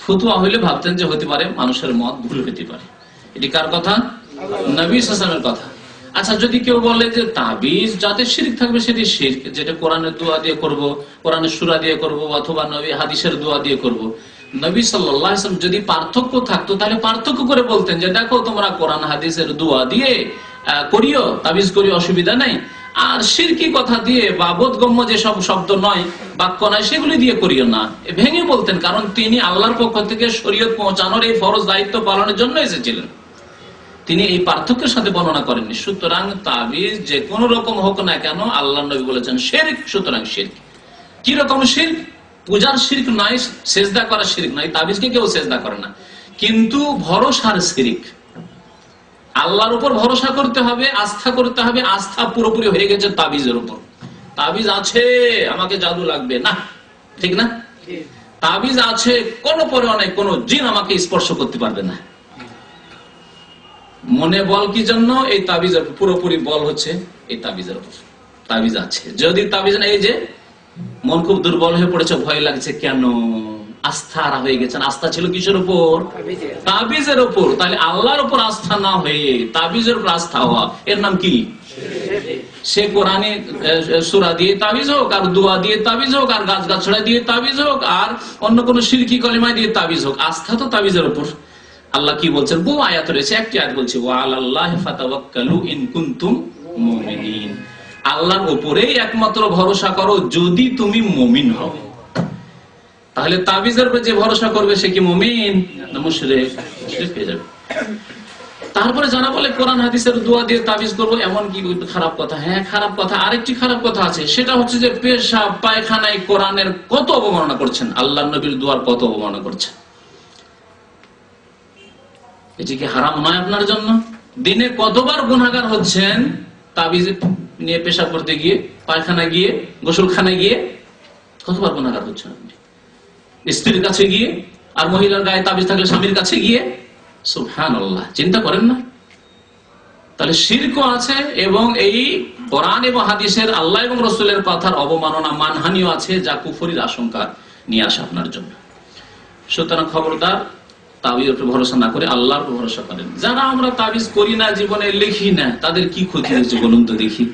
ফতোয়া হইলে ভাবতেন যে হতে পারে মানুষের মত ভুল হতে পারে। এটি কার কথা? নবী সাল্লাল্লাহু আলাইহি ওয়াসাল্লামের কথা। আচ্ছা, যদি কেউ বলে যে তাবিজ যাতে শিরক থাকবে সেটি শিরক, যেটা কোরআনের দোয়া দিয়ে করব, কোরআনের সূরা দিয়ে করব, অথবা নবী হাদিসের দোয়া দিয়ে করব, নবী সাল্লাল্লাহু আলাইহি ওয়াসাল্লাম যদি পার্থক্য থাকতো তাহলে পার্থক্য করে বলতেন যে দেখো তোমরা কোরআন হাদিসের দোয়া দিয়ে করিও, তাবিজ করিও, অসুবিধা নাই। আর শিরকি কথা দিয়ে বা বোধগম্য যে সব শব্দ নয়, বাক্য নয়, সেগুলি দিয়ে করিও না, ভেঙে বলতেন। কারণ তিনি আল্লাহর পক্ষ থেকে শরীয়ত পৌঁছানোর এই ফরজ দায়িত্ব পালনের জন্য এসেছিলেন, তিনি এই পার্থক্যের সাথে বর্ণনা করেননি। সুতরাং তাবিজ যে কোন রকম হোক না কেন, আল্লাহ নবী বলেছেন শিরক, সুতরাং শিরক। কি রকম শিরক? পূজার শিরক নয়, সেজদা করার শিরক নয়, তাবিজকে কেউ সেজদা করে না, কিন্তু ভরসার শিরক। আল্লাহর উপর ভরসা করতে হবে, আস্থা করতে হবে, আস্থা পুরোপুরি হয়ে গেছে তাবিজের উপর। তাবিজ আছে, আমাকে জাদু লাগবে না, ঠিক না? তাবিজ আছে, কোন পরে অনেক কোন জিন আমাকে স্পর্শ করতে পারবে না। মনে বল কি জন্য? এই তাবিজের পুরোপুরি বল হচ্ছে এই তাবিজের উপর। তাবিজ আছে, যদি তাবিজ না, এই যে মন খুব দুর্বল হয়ে পড়েছে, ভয় লাগছে, কেন? আস্থা হারা হয়ে গেছেন। আস্থা ছিল কিসের উপর? তাবিজের উপর। তাহলে আল্লাহর উপর আস্থা না হয়ে তাবিজের উপর আস্থা হওয়া, এর নাম কি? সে কোরআনে সূরা দিয়ে তাবিজ হোক, আর দোয়া দিয়ে তাবিজ হোক, আর গাছগাছড়া দিয়ে তাবিজ হোক, আর অন্য কোন শিরকি কলিমা দিয়ে তাবিজ হোক, আস্থা তো তাবিজের উপর। আল্লাহ কি বলছেন? বহু আয়াত রয়েছে, একটি আয়াত বলছে ওয়া আলাল্লাহি ফাতাওয়াক্কালু ইন কুনতুম মুমিনিন, আল্লাহর উপরেই একমাত্র ভরসা করো যদি তুমি মুমিন হও। তাহলে তাবিজের উপর যে ভরসা করবে সে কি মুমিন না মুশরিক? মুশরিক হয়ে যাবে। তারপরে যারা বলে কোরআন হাদিসের দোয়া দিয়ে তাবিজ করবো, এমন কি খারাপ কথা? হ্যাঁ, খারাপ কথা। আরেকটি খারাপ কথা আছে, সেটা হচ্ছে যে পেশাব পায়খানায় কোরআনের কত অবমাননা করছেন, আল্লাহর নবীর দোয়ার কত অবমাননা করছেন। এটি কি হারাম নয় আপনার জন্য? দিনে কতবার গুনাহগার হচ্ছেন তাবিজ নিয়ে, পেশাব করতে গিয়ে, পায়খানা গিয়ে, গোসলখানায় গিয়ে, কতবার গুনাহগার হচ্ছেন আপনি? স্ত্রীর কাছে গিয়ে, আর মহিলার গায়ে তাবিজ থাকলে স্বামীর কাছে গিয়ে। সুবহানাল্লাহ, চিন্তা করেন না? তাহলে শিরক আছে, এবং এই কোরআন এবং হাদিসের, আল্লাহ এবং রাসূলের কথার অবমাননা, মানহানিও আছে, যা কুফরির আশঙ্কা নিয়ে আসে আপনার জন্য। সুতরাং খবরদার, তাবিজের উপর ভরসা না করে আল্লাহর উপর ভরসা করেন। যারা আমরা তাবিজ করি না, জীবনে লিখি না, তাদের কি ক্ষতি হয়েছে বলুন তো দেখি?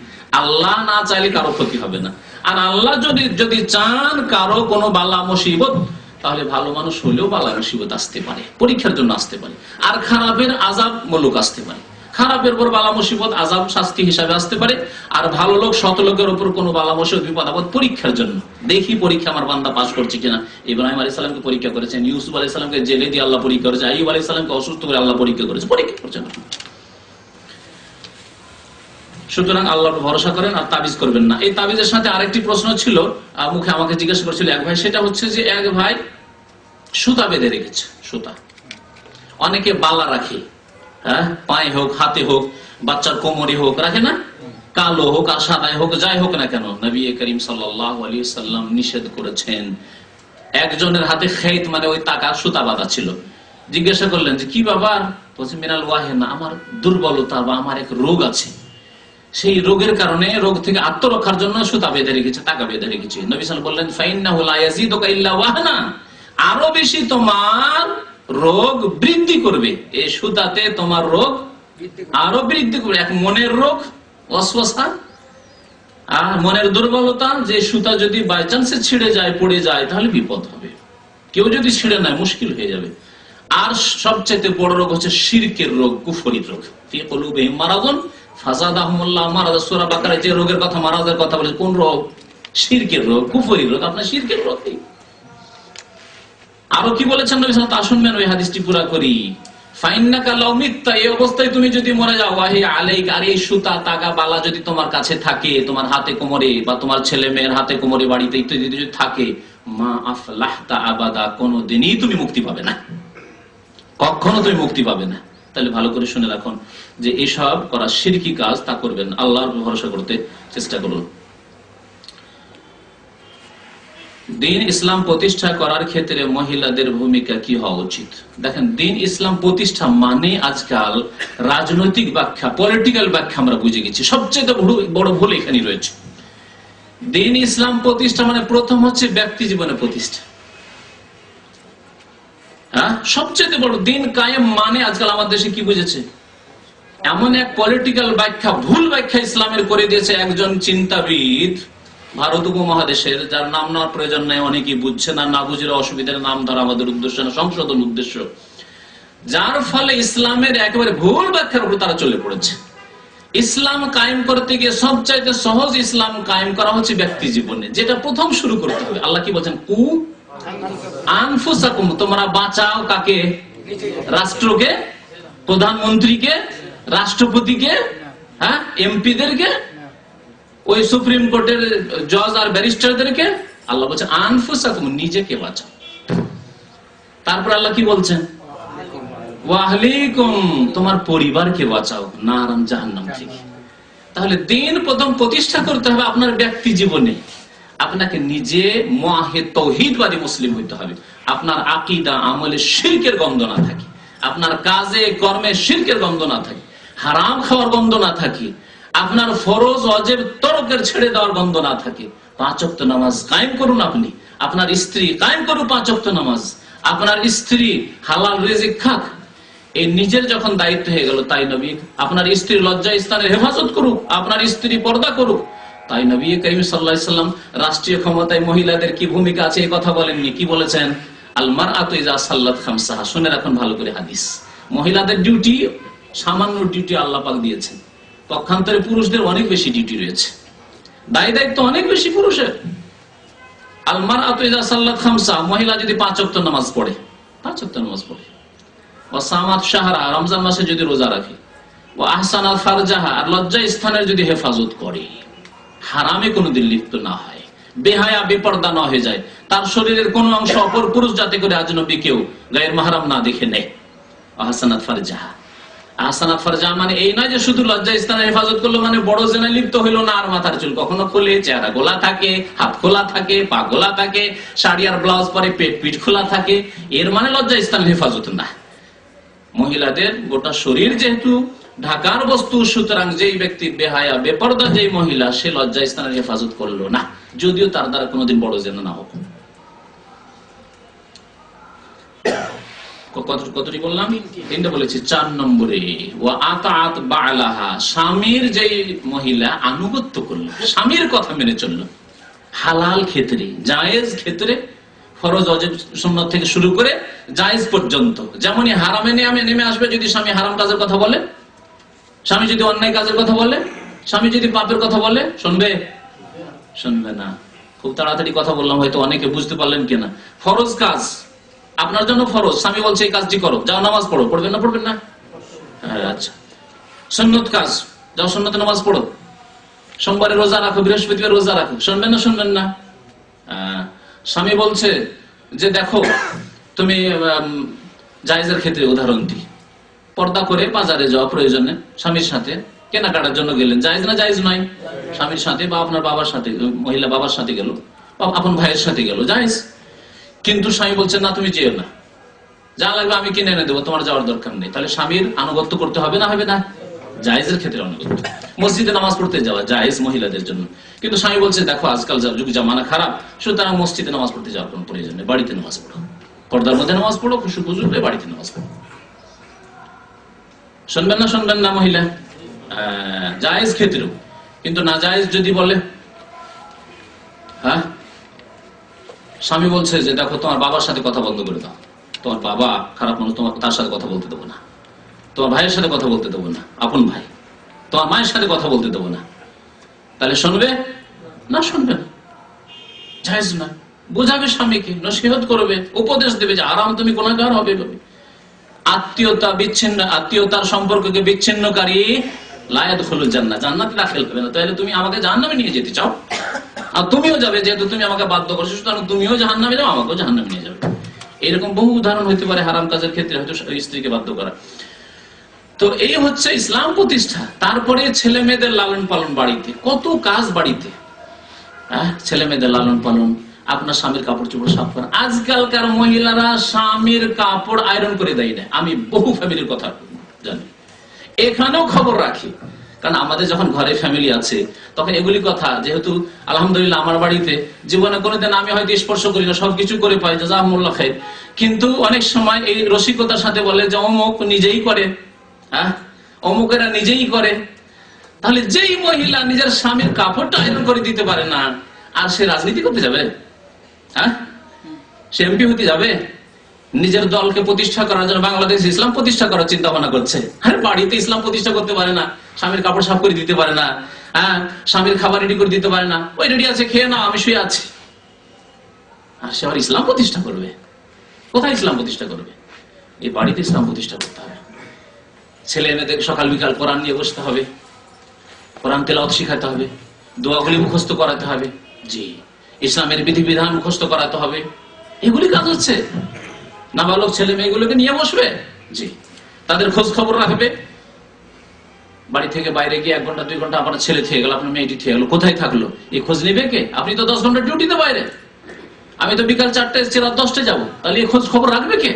আল্লাহ না চাইলে কারো ক্ষতি হবে না। আর আল্লাহ যদি চান কারো কোনো বালা মুসিবত, তাহলে ভালো মানুষ হলেও বালা মুসিবত আসতে পারে, পরীক্ষার জন্য আসতে পারে। আর খারাপের আযাব মুলুক আসতে পারে। খারাপের উপর বালা মুসিবত আযাব শাস্তি হিসাবে আসতে পারে, আর ভালো লোক শত লোকের উপর কোনো বালা মুসিবত বিপদ আপদ পরীক্ষার জন্য। দেখি পরীক্ষা আমার বান্দা পাস করছে কিনা। ইব্রাহিম আলাইহিস সালামকে পরীক্ষা করেছেন, ইউসুফ আলাইহিস সালামকে জেলে দিয়ে আল্লাহ পরীক্ষা করেছে, আইয়ুব আলাইহিস সালামকে অসুস্থ করে আল্লাহ পরীক্ষা করেছে, পরীক্ষা করছেন। সুতরাং আল্লাহর উপর ভরসা করেন, আর তাবিজ করবেন না। এই তাবিজের সাথে আরেকটি প্রশ্ন ছিল, মুখে আমাকে জিজ্ঞাসা করেছিল এক ভাই, সেটা হচ্ছে যে এক ভাই সুতা বেঁধে রেখেছে, সুতা। অনেকে বালা রাখে, হ্যাঁ, পায়ে হোক, হাতে হোক, বাচ্চার কোমরে হোক, রাখে না? কালো হোক আর সাদায় হোক, যাই হোক না কেন, নবী করিম সাল্লাল্লাহু আলাইহি ওয়াসাল্লাম নিষেধ করেছেন। একজনের হাতে খেত, মানে ওই তাকার সুতা বাঁধা ছিল। জিজ্ঞাসা করলেন যে কি বাবা? বলছে মিনাল ওয়াহেনা, আমার দুর্বলতা বা আমার এক রোগ আছে, সেই রোগের কারণে, রোগ থেকে আত্মরক্ষার জন্য সুতা বেঁধে রেখেছে, টাকা বেঁধে রেখেছে। নবী সাল্লাল্লাহু আলাইহি ওয়াসাল্লাম বললেন ফাইন্নাহু লা ইয়াজিদুকা ইল্লা ওয়াহনা, আরো বেশি তোমার রোগ বৃদ্ধি করবে, এই সুতাতে তোমার রোগ আরো বৃদ্ধি করবে। এক মনের রোগ ওয়াসওয়াসা, আর মনের দুর্বলতা, যে সুতা যদি বাই চান্সে ছিঁড়ে যায়, পড়ে যায়, তাহলে বিপদ হবে। কেউ যদি ছিঁড়ে নেয় মুশকিল হয়ে যাবে। আর সবচেয়ে বড় রোগ হচ্ছে শিরকের রোগ, কুফরির রোগ। ফি কুলুবিহিম মারাদুন ফাযাদাহুমুল্লাহ মারাদা। সূরা বাকারায় যে রোগের কথা, মারাজের কথা বলে, কোন রোগ? শিরকের রোগ, কুফরির রোগ। আপনার শিরকের রোগ। আরো কি বলেছেন নবী সাল্লাল্লাহু আলাইহি ওয়াসাল্লাম? শুনবেন ওই হাদিসটি পুরো করি। ফাইন্নাকা লাউ মিত্তা, এই অবস্থায় তুমি যদি মরে যাও, ওয়াহি আলাইকা, আর এই সুতা তাগা বালা যদি তোমার কাছে থাকে, তোমার হাতে কোমরে বা তোমার ছেলে মেয়ের হাতে কোমরে বাড়িতে ইত্যাদি যদি থাকে, মা আফলাহতা আবাদা, কোনদিনই তুমি মুক্তি পাবে না, কখনো তুমি মুক্তি পাবে না। তাহলে ভালো করে শুনে রাখুন যে এসব করা শিরকি কাজ, তা করবেন। আল্লাহর উপর ভরসা করতে চেষ্টা করুন। দিন ইসলাম প্রতিষ্ঠা করার ক্ষেত্রে মহিলাদের ভূমিকা কি হওয়া উচিত? দেখেন, দিন ইসলাম প্রতিষ্ঠা মানে আজকাল রাজনৈতিক ব্যাখ্যা, পলিটিক্যাল ব্যাখ্যা আমরা বুঝে গেছি। সবচেয়ে বড় ভুল এখানে রয়েছে। দিন ইসলাম প্রতিষ্ঠা মানে প্রথম হচ্ছে ব্যক্তি জীবনে প্রতিষ্ঠা। হ্যাঁ, সবচেয়ে বড়। দিন কায়েম মানে আজকাল আমার দেশে কি বুঝেছে? এমন এক পলিটিক্যাল ব্যাখ্যা, ভুল ব্যাখ্যা ইসলামের করে দিয়েছে একজন চিন্তাবিদ ভারত উপমহাদেশের, যার নাম নেওয়ার প্রয়োজন নেই, অনেকেই বুঝছে না, না বুঝলে অসুবিধার নাম ধরা আমাদের উদ্দেশ্য না, সংশোধন উদ্দেশ্য। যার ফলে ইসলামের একেবারে ভুল ব্যাখ্যার উপর তারা চলে পড়েছে। ইসলাম কায়েম করতে গিয়ে সবচাইতে সহজ ইসলাম কায়েম করা হচ্ছে ব্যক্তি জীবনে, যেটা প্রথম শুরু করতে হবে। আল্লাহ কি বলছেন? কু আনফুসাকুম, তোমরা বাঁচাও কাকে? রাষ্ট্রকে, প্রধানমন্ত্রীকে, রাষ্ট্রপতিকে, হ্যাঁ, এমপিদেরকে, ওই সুপ্রিম কোর্টের জজ আর ব্যারিস্টারদেরকে। আল্লাহ বলছেন আনফুসাকুম, নিজেকে বাঁচাও। তারপর আল্লাহ কি বলছেন? ওয়া আহলিকুম, তোমার পরিবারকে বাঁচাও নারাম জাহান্নাম থেকে। তাহলে দিন প্রথম প্রতিষ্ঠা করতে হবে আপনার ব্যক্তি জীবনে। আপনাকে নিজে মুআহিদ তাওহীদবাদী মুসলিম হইতে হবে। আপনার আকীদা আমলে শিরকের গন্ধ না থাকে, আপনার কাজে কর্মে শিরকের গন্ধ না থাকে, হারাম খাওয়ার গন্ধ না থাকে, আপনার ফরজ ওয়াজিব তরকের ছেড়ে দেওয়ার গন্ধ না থাকে। 5 ওয়াক্ত নামাজ কায়েম করুন আপনি, আপনার স্ত্রী কায়েম করুন 5 ওয়াক্ত নামাজ, আপনার স্ত্রী হালাল রিজিক খাক। এই নিজের যখন দায়িত্ব হয়ে গেল, তাই নবী আপনার স্ত্রীর লজ্জা স্থানের হেফাজত করুক, আপনার স্ত্রী পর্দা করুক। তাই নবী করিম সাল্লাল্লাহু আলাইহি সাল্লাম রাষ্ট্রীয় ক্ষমতায় মহিলাদের কি ভূমিকা আছে এই কথা বলেননি? কি বলেছেন? আল মারআতু ইযা সাল্লাত খামসাহা। শুনে রাখুন ভালো করে হাদিস। মহিলাদের ডিউটি সামান্য ডিউটি আল্লাহ পাক দিয়েছেন, পক্ষান্তরে পুরুষদের অনেক বেশি ডিউটি রয়েছে, দায় দায়িত্ব অনেক বেশি পুরুষের। আল মারআতু ইযা সাল্লাত খামসাহা, মহিলা যদি 5 ওয়াক্ত নামাজ পড়ে, 5 ওয়াক্ত নামাজ পড়ে, ওয়া সামাত শাহরা, রমজান মাসে যদি রোজা রাখে, ওয়া আহসানাত ফারজাহা, আর লজ্জা স্থানের যদি হেফাজত করে, হারামে কোনোদিন লিপ্ত না হয়, বেহায়া বেপর্দা না হয়ে যায়, তার শরীরের কোন অংশ অপর পুরুষ যাতে করে আজনবী কেউ গায়ের মাহরাম না দেখে নেয়। আহসানাত ফারজাহা, আহসানাত ফারজাহা মানে এই নয় যে শুধু লজ্জা স্থানের হেফাজত করলো মানে বড় জেনায় লিপ্ত হইলো না, আর মাথার চুল কখনো খোলে, চেহারা গোলা থাকে, হাত খোলা থাকে, পা গোলা থাকে, শাড়ি আর ব্লাউজ পরে পেট পিঠ খোলা থাকে, এর মানে লজ্জা স্থানের হেফাজত না। মহিলাদের গোটা শরীর যেহেতু ঢাকার বস্তু, সুতরাং যেই ব্যক্তি বেহায়া বেপর্দা যেই মহিলা, সে লজ্জা স্থানের হেফাজত করলো না, যদিও তার দ্বারা কোনোদিন বড় জেনা না হোক। কতটি বললাম? 3টা বলেছি। 4 নম্বরে ওয়া আতাআত বা'লাহা, স্বামীর যেই মহিলা আনুগত্য করলো, স্বামীর কথা মেনে চললো, হালাল ক্ষেত্রে, জায়েজ ক্ষেত্রে, ফরজ ওয়াজিব সুন্নাত থেকে শুরু করে জায়েজ পর্যন্ত। যেমনই হারামে নেমে আসবে, যদি স্বামী হারাম কাজের কথা বলে, স্বামী যদি অন্যায় কাজের কথা বলে, স্বামী যদি পাপের কথা বলে, শুনবে? শুনবে না। খুব তাড়াতাড়ি কথা বললাম, হয়তো অনেকে বুঝতে পারলেন কিনা। ফরজ কাজ আপনার জন্য ফরজ, স্বামী বলছে এই কাজটি করো, যাও নামাজ পড়ো, পড়বেন না? পড়বেন না? আচ্ছা। সুন্নত কাজ, যাও সুন্নতে নামাজ পড়ো, সোমবারে রোজা রাখো, বৃহস্পতিবার রোজা রাখো, শুনবেন না? শুনবেন না? স্বামী বলছে যে দেখো তুমি জায়েজের ক্ষেত্রে উদাহরণ দিই, পর্দা করে বাজারে যাওয়া প্রয়োজনে স্বামীর সাথে কেনাকাটার জন্য গেলেন, জায়েজ না জায়েজ নয়? স্বামীর সাথে বা আপনার বাবার সাথে, মহিলা বাবার সাথে গেল, আপন ভাইয়ের সাথে গেল, জায়েজ। কিন্তু স্বামী বলছে না তুমি যেও না, যা লাগবে আমি কিনে এনে দেবো, তোমার যাওয়ার দরকার নেই। তাহলে স্বামীর আনুগত্য করতে হবে না হবে না? জায়েজের ক্ষেত্রে আনুগত্য। মসজিদে নামাজ পড়তে যাওয়া জায়েজ মহিলাদের জন্য, কিন্তু স্বামী বলছে দেখো আজকাল যুগ জামানা খারাপ, সুতরাং মসজিদে নামাজ পড়তে যাওয়ার কোনো প্রয়োজন নেই, বাড়িতে নামাজ পড়ো, পর্দার মধ্যে নামাজ পড়ো, খুশু খুশু করে বাড়িতে নামাজ পড়ো। শুনবেন না? শুনবেন না? মহিলা জায়েজ ক্ষেত্রেও। কিন্তু না জায়েজ যদি বলে, স্বামী বলছে যে দেখো তোমার বাবার সাথে কথা বন্ধ করে দাও, তোমার বাবা খারাপ মানুষ, তোমার তার সাথে কথা বলতে দেবো না, তোমার ভাইয়ের সাথে কথা বলতে দেবো না, আপন ভাই, তোমার মায়ের সাথে কথা বলতে দেবো না। তাহলে শুনবে না? শুনবে না, জায়েজ না। বোঝাবে স্বামীকে, নসিহত করবে, উপদেশ দেবে যে আরাম তুমি গুনাহগার হবে। আত্মীয়তা বিচ্ছিন্ন, আত্মীয়তার সম্পর্ককে বিচ্ছিন্নকারী লা ইয়াদখুলুল জান্নাহ, জান্নাতে দাখিল হবে না। তাহলে তুমি আমাকে জাহান্নামে নিয়ে যেতে চাও, আর তুমিও যাবে, যেহেতু তুমি আমাকে বাধ্য করছো, সুতরাং তুমিও জাহান্নামে যাও, আমাকেও জাহান্নামে নিয়ে যাবে। এরকম বহু উদাহরণ হইতে পারে হারাম কাজের ক্ষেত্রে, হয়তো স্ত্রীকে বাধ্য করা। তো এই হচ্ছে ইসলাম প্রতিষ্ঠা। তারপরে ছেলে মেয়েদের লালন পালন, বাড়িতে কত কাজ, বাড়িতে ছেলে মেয়েদের লালন পালন, আপনার স্বামীর কাপড় চোপড় সাফ করা। আজকালকার মহিলারা স্বামীর কাপড় আয়রন করে দেয় না। আমি বহু ফ্যামিলির কথা জানি, এখানেও খবর রাখি, কারণ আমাদের যখন ঘরে ফ্যামিলি আছে তখন এগুলি কথা, যেহেতু আলহামদুলিল্লাহ আমার বাড়িতে জীবনে কোনোদিন আমি হয়তো স্পর্শ করি না, সবকিছু করে পাই, জাযাকুমুল্লাহ খাইর, কিন্তু অনেক সময় এই রসিকতার সাথে বলে যে অমুক নিজেই করে, অমুকেরা নিজেই করে। তাহলে যেই মহিলা নিজের স্বামীর কাপড়টা আয়রন করে দিতে পারে না, আর সে রাজনীতি করতে যাবে? সে এমপি হতে যাবে? নিজের দলকে প্রতিষ্ঠা করার জন্য বাংলাদেশ ইসলাম প্রতিষ্ঠা করার চিন্তা ভাবনা করছে। আরে বাড়িতে ইসলাম প্রতিষ্ঠা করতে পারে না, স্বামীর কাপড় সাফ করে দিতে পারে না, স্বামীর খাবার রেডি করে দিতে পারে না, ওই রেডি আছে, খেয়ে নাও, আমি শুয়ে আছি। আর সে আবার ইসলাম প্রতিষ্ঠা করবে? কোথায় ইসলাম প্রতিষ্ঠা করবে? এই বাড়িতে ইসলাম প্রতিষ্ঠা করতে হবে। ছেলে মেয়েদের সকাল বিকাল কোরআন নিয়ে বসতে হবে, কোরআন তেলাওয়াত শিখাতে হবে, দোয়াগুলি মুখস্থ করাতে হবে, জি, ইসলামের বিধিবিধান মুখস্থ করাতে হবে। এগুলি কাজ হচ্ছে। নাবালক ছেলে মেয়েগুলোকে নিয়ে বসবে, জি, তাদের খোঁজ খবর রাখবে। বাড়ি থেকে বাইরে গিয়ে 1 ঘন্টা 2 ঘন্টা আপনার ছেলে থেকে গেল, আপনার মেয়েটি থেকে গেল, কোথায় থাকলো, এই খোঁজ নিবে কে? আপনি তো 10 ঘন্টা ডিউটিতে বাইরে, আমি তো বিকাল 4টায় এসেছি, রাত 10টায় যাবো, তাহলে এই খোঁজ খবর রাখবে কে?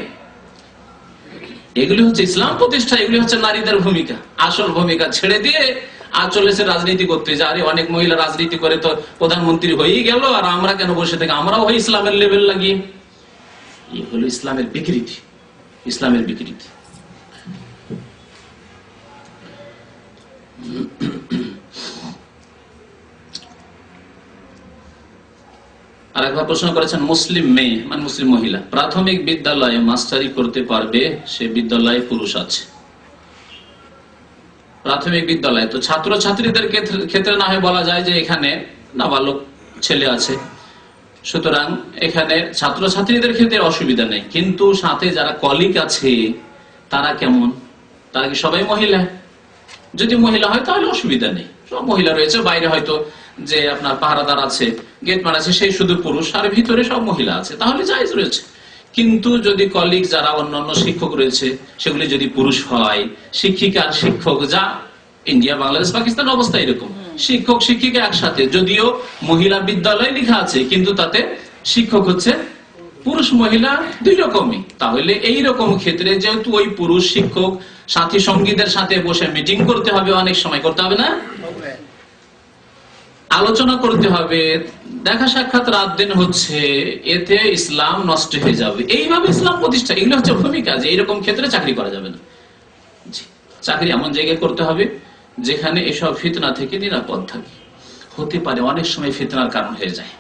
এগুলি হচ্ছে ইসলাম প্রতিষ্ঠা, এগুলি হচ্ছে নারীদের ভূমিকা। আসল ভূমিকা ছেড়ে দিয়ে আর চলেছে রাজনীতি করতে। যে আরে অনেক মহিলা রাজনীতি করে তো প্রধানমন্ত্রী হয়েই গেল, আর আমরা কেন বসে থেকে, আমরাও হই ইসলামের লেভেল লাগিয়ে। এগুলো ইসলামের বিকৃতি, ইসলামের বিকৃতি। আর একবার প্রশ্ন করেছেন, মুসলিম মেয়ে মানে মুসলিম মহিলা প্রাথমিক বিদ্যালয়ে মাস্টারি করতে পারবে? সে বিদ্যালয়ে পুরুষ আছে। প্রাথমিক বিদ্যালয় তো ছাত্র ছাত্রীদের ক্ষেত্রে না হয় বলা যায় যে এখানে নাবালক ছেলে আছে, সুতরাং এখানে ছাত্র ছাত্রীদের ক্ষেত্রে অসুবিধা নেই। কিন্তু সাথে যারা কলিগ আছে তারা কেমন? তারা কি সবাই মহিলা? যদি মহিলা হয় তাহলে অসুবিধা নেই, সব মহিলা রয়েছে। বাইরে হয়তো যে আপনার পাহারাদার আছে, গেটম্যান আছে, সেই শুধু পুরুষ, আর ভিতরে সব মহিলা আছে, তাহলে জায়েজ রয়েছে। কিন্তু যদি কলিগ যারা অন্যান্য শিক্ষক রয়েছে সেগুলি যদি পুরুষ হয়, শিক্ষিকা আর শিক্ষক, যা ইন্ডিয়া বাংলাদেশ পাকিস্তান অবস্থা এরকম, শিক্ষক শিক্ষিকা একসাথে, যদিও মহিলা বিদ্যালয় লেখা আছে কিন্তু তাতে শিক্ষক হচ্ছে পুরুষ মহিলা 2 রকমই। তাহলে এই রকম ক্ষেত্রে যেহেতু ওই পুরুষ শিক্ষক সাথী সঙ্গীদের সাথে বসে মিটিং করতে হবে, অনেক সময় করতে হবে না, আলোচনা করতে হবে, দেখা সাক্ষাৎ রাত দিন হচ্ছে, এতে ইসলাম নষ্ট হয়ে যাবে। এইভাবে ইসলাম প্রতিষ্ঠা, এগুলো হচ্ছে ভূমিকা। যে এইরকম ক্ষেত্রে চাকরি করা যাবে না। চাকরি এমন জায়গায় করতে হবে যেখানে এসব ফিতনা থেকে নিরাপদ থাকে। হতে পারে অনেক সময় ফিতনার কারণ হয়ে যায়।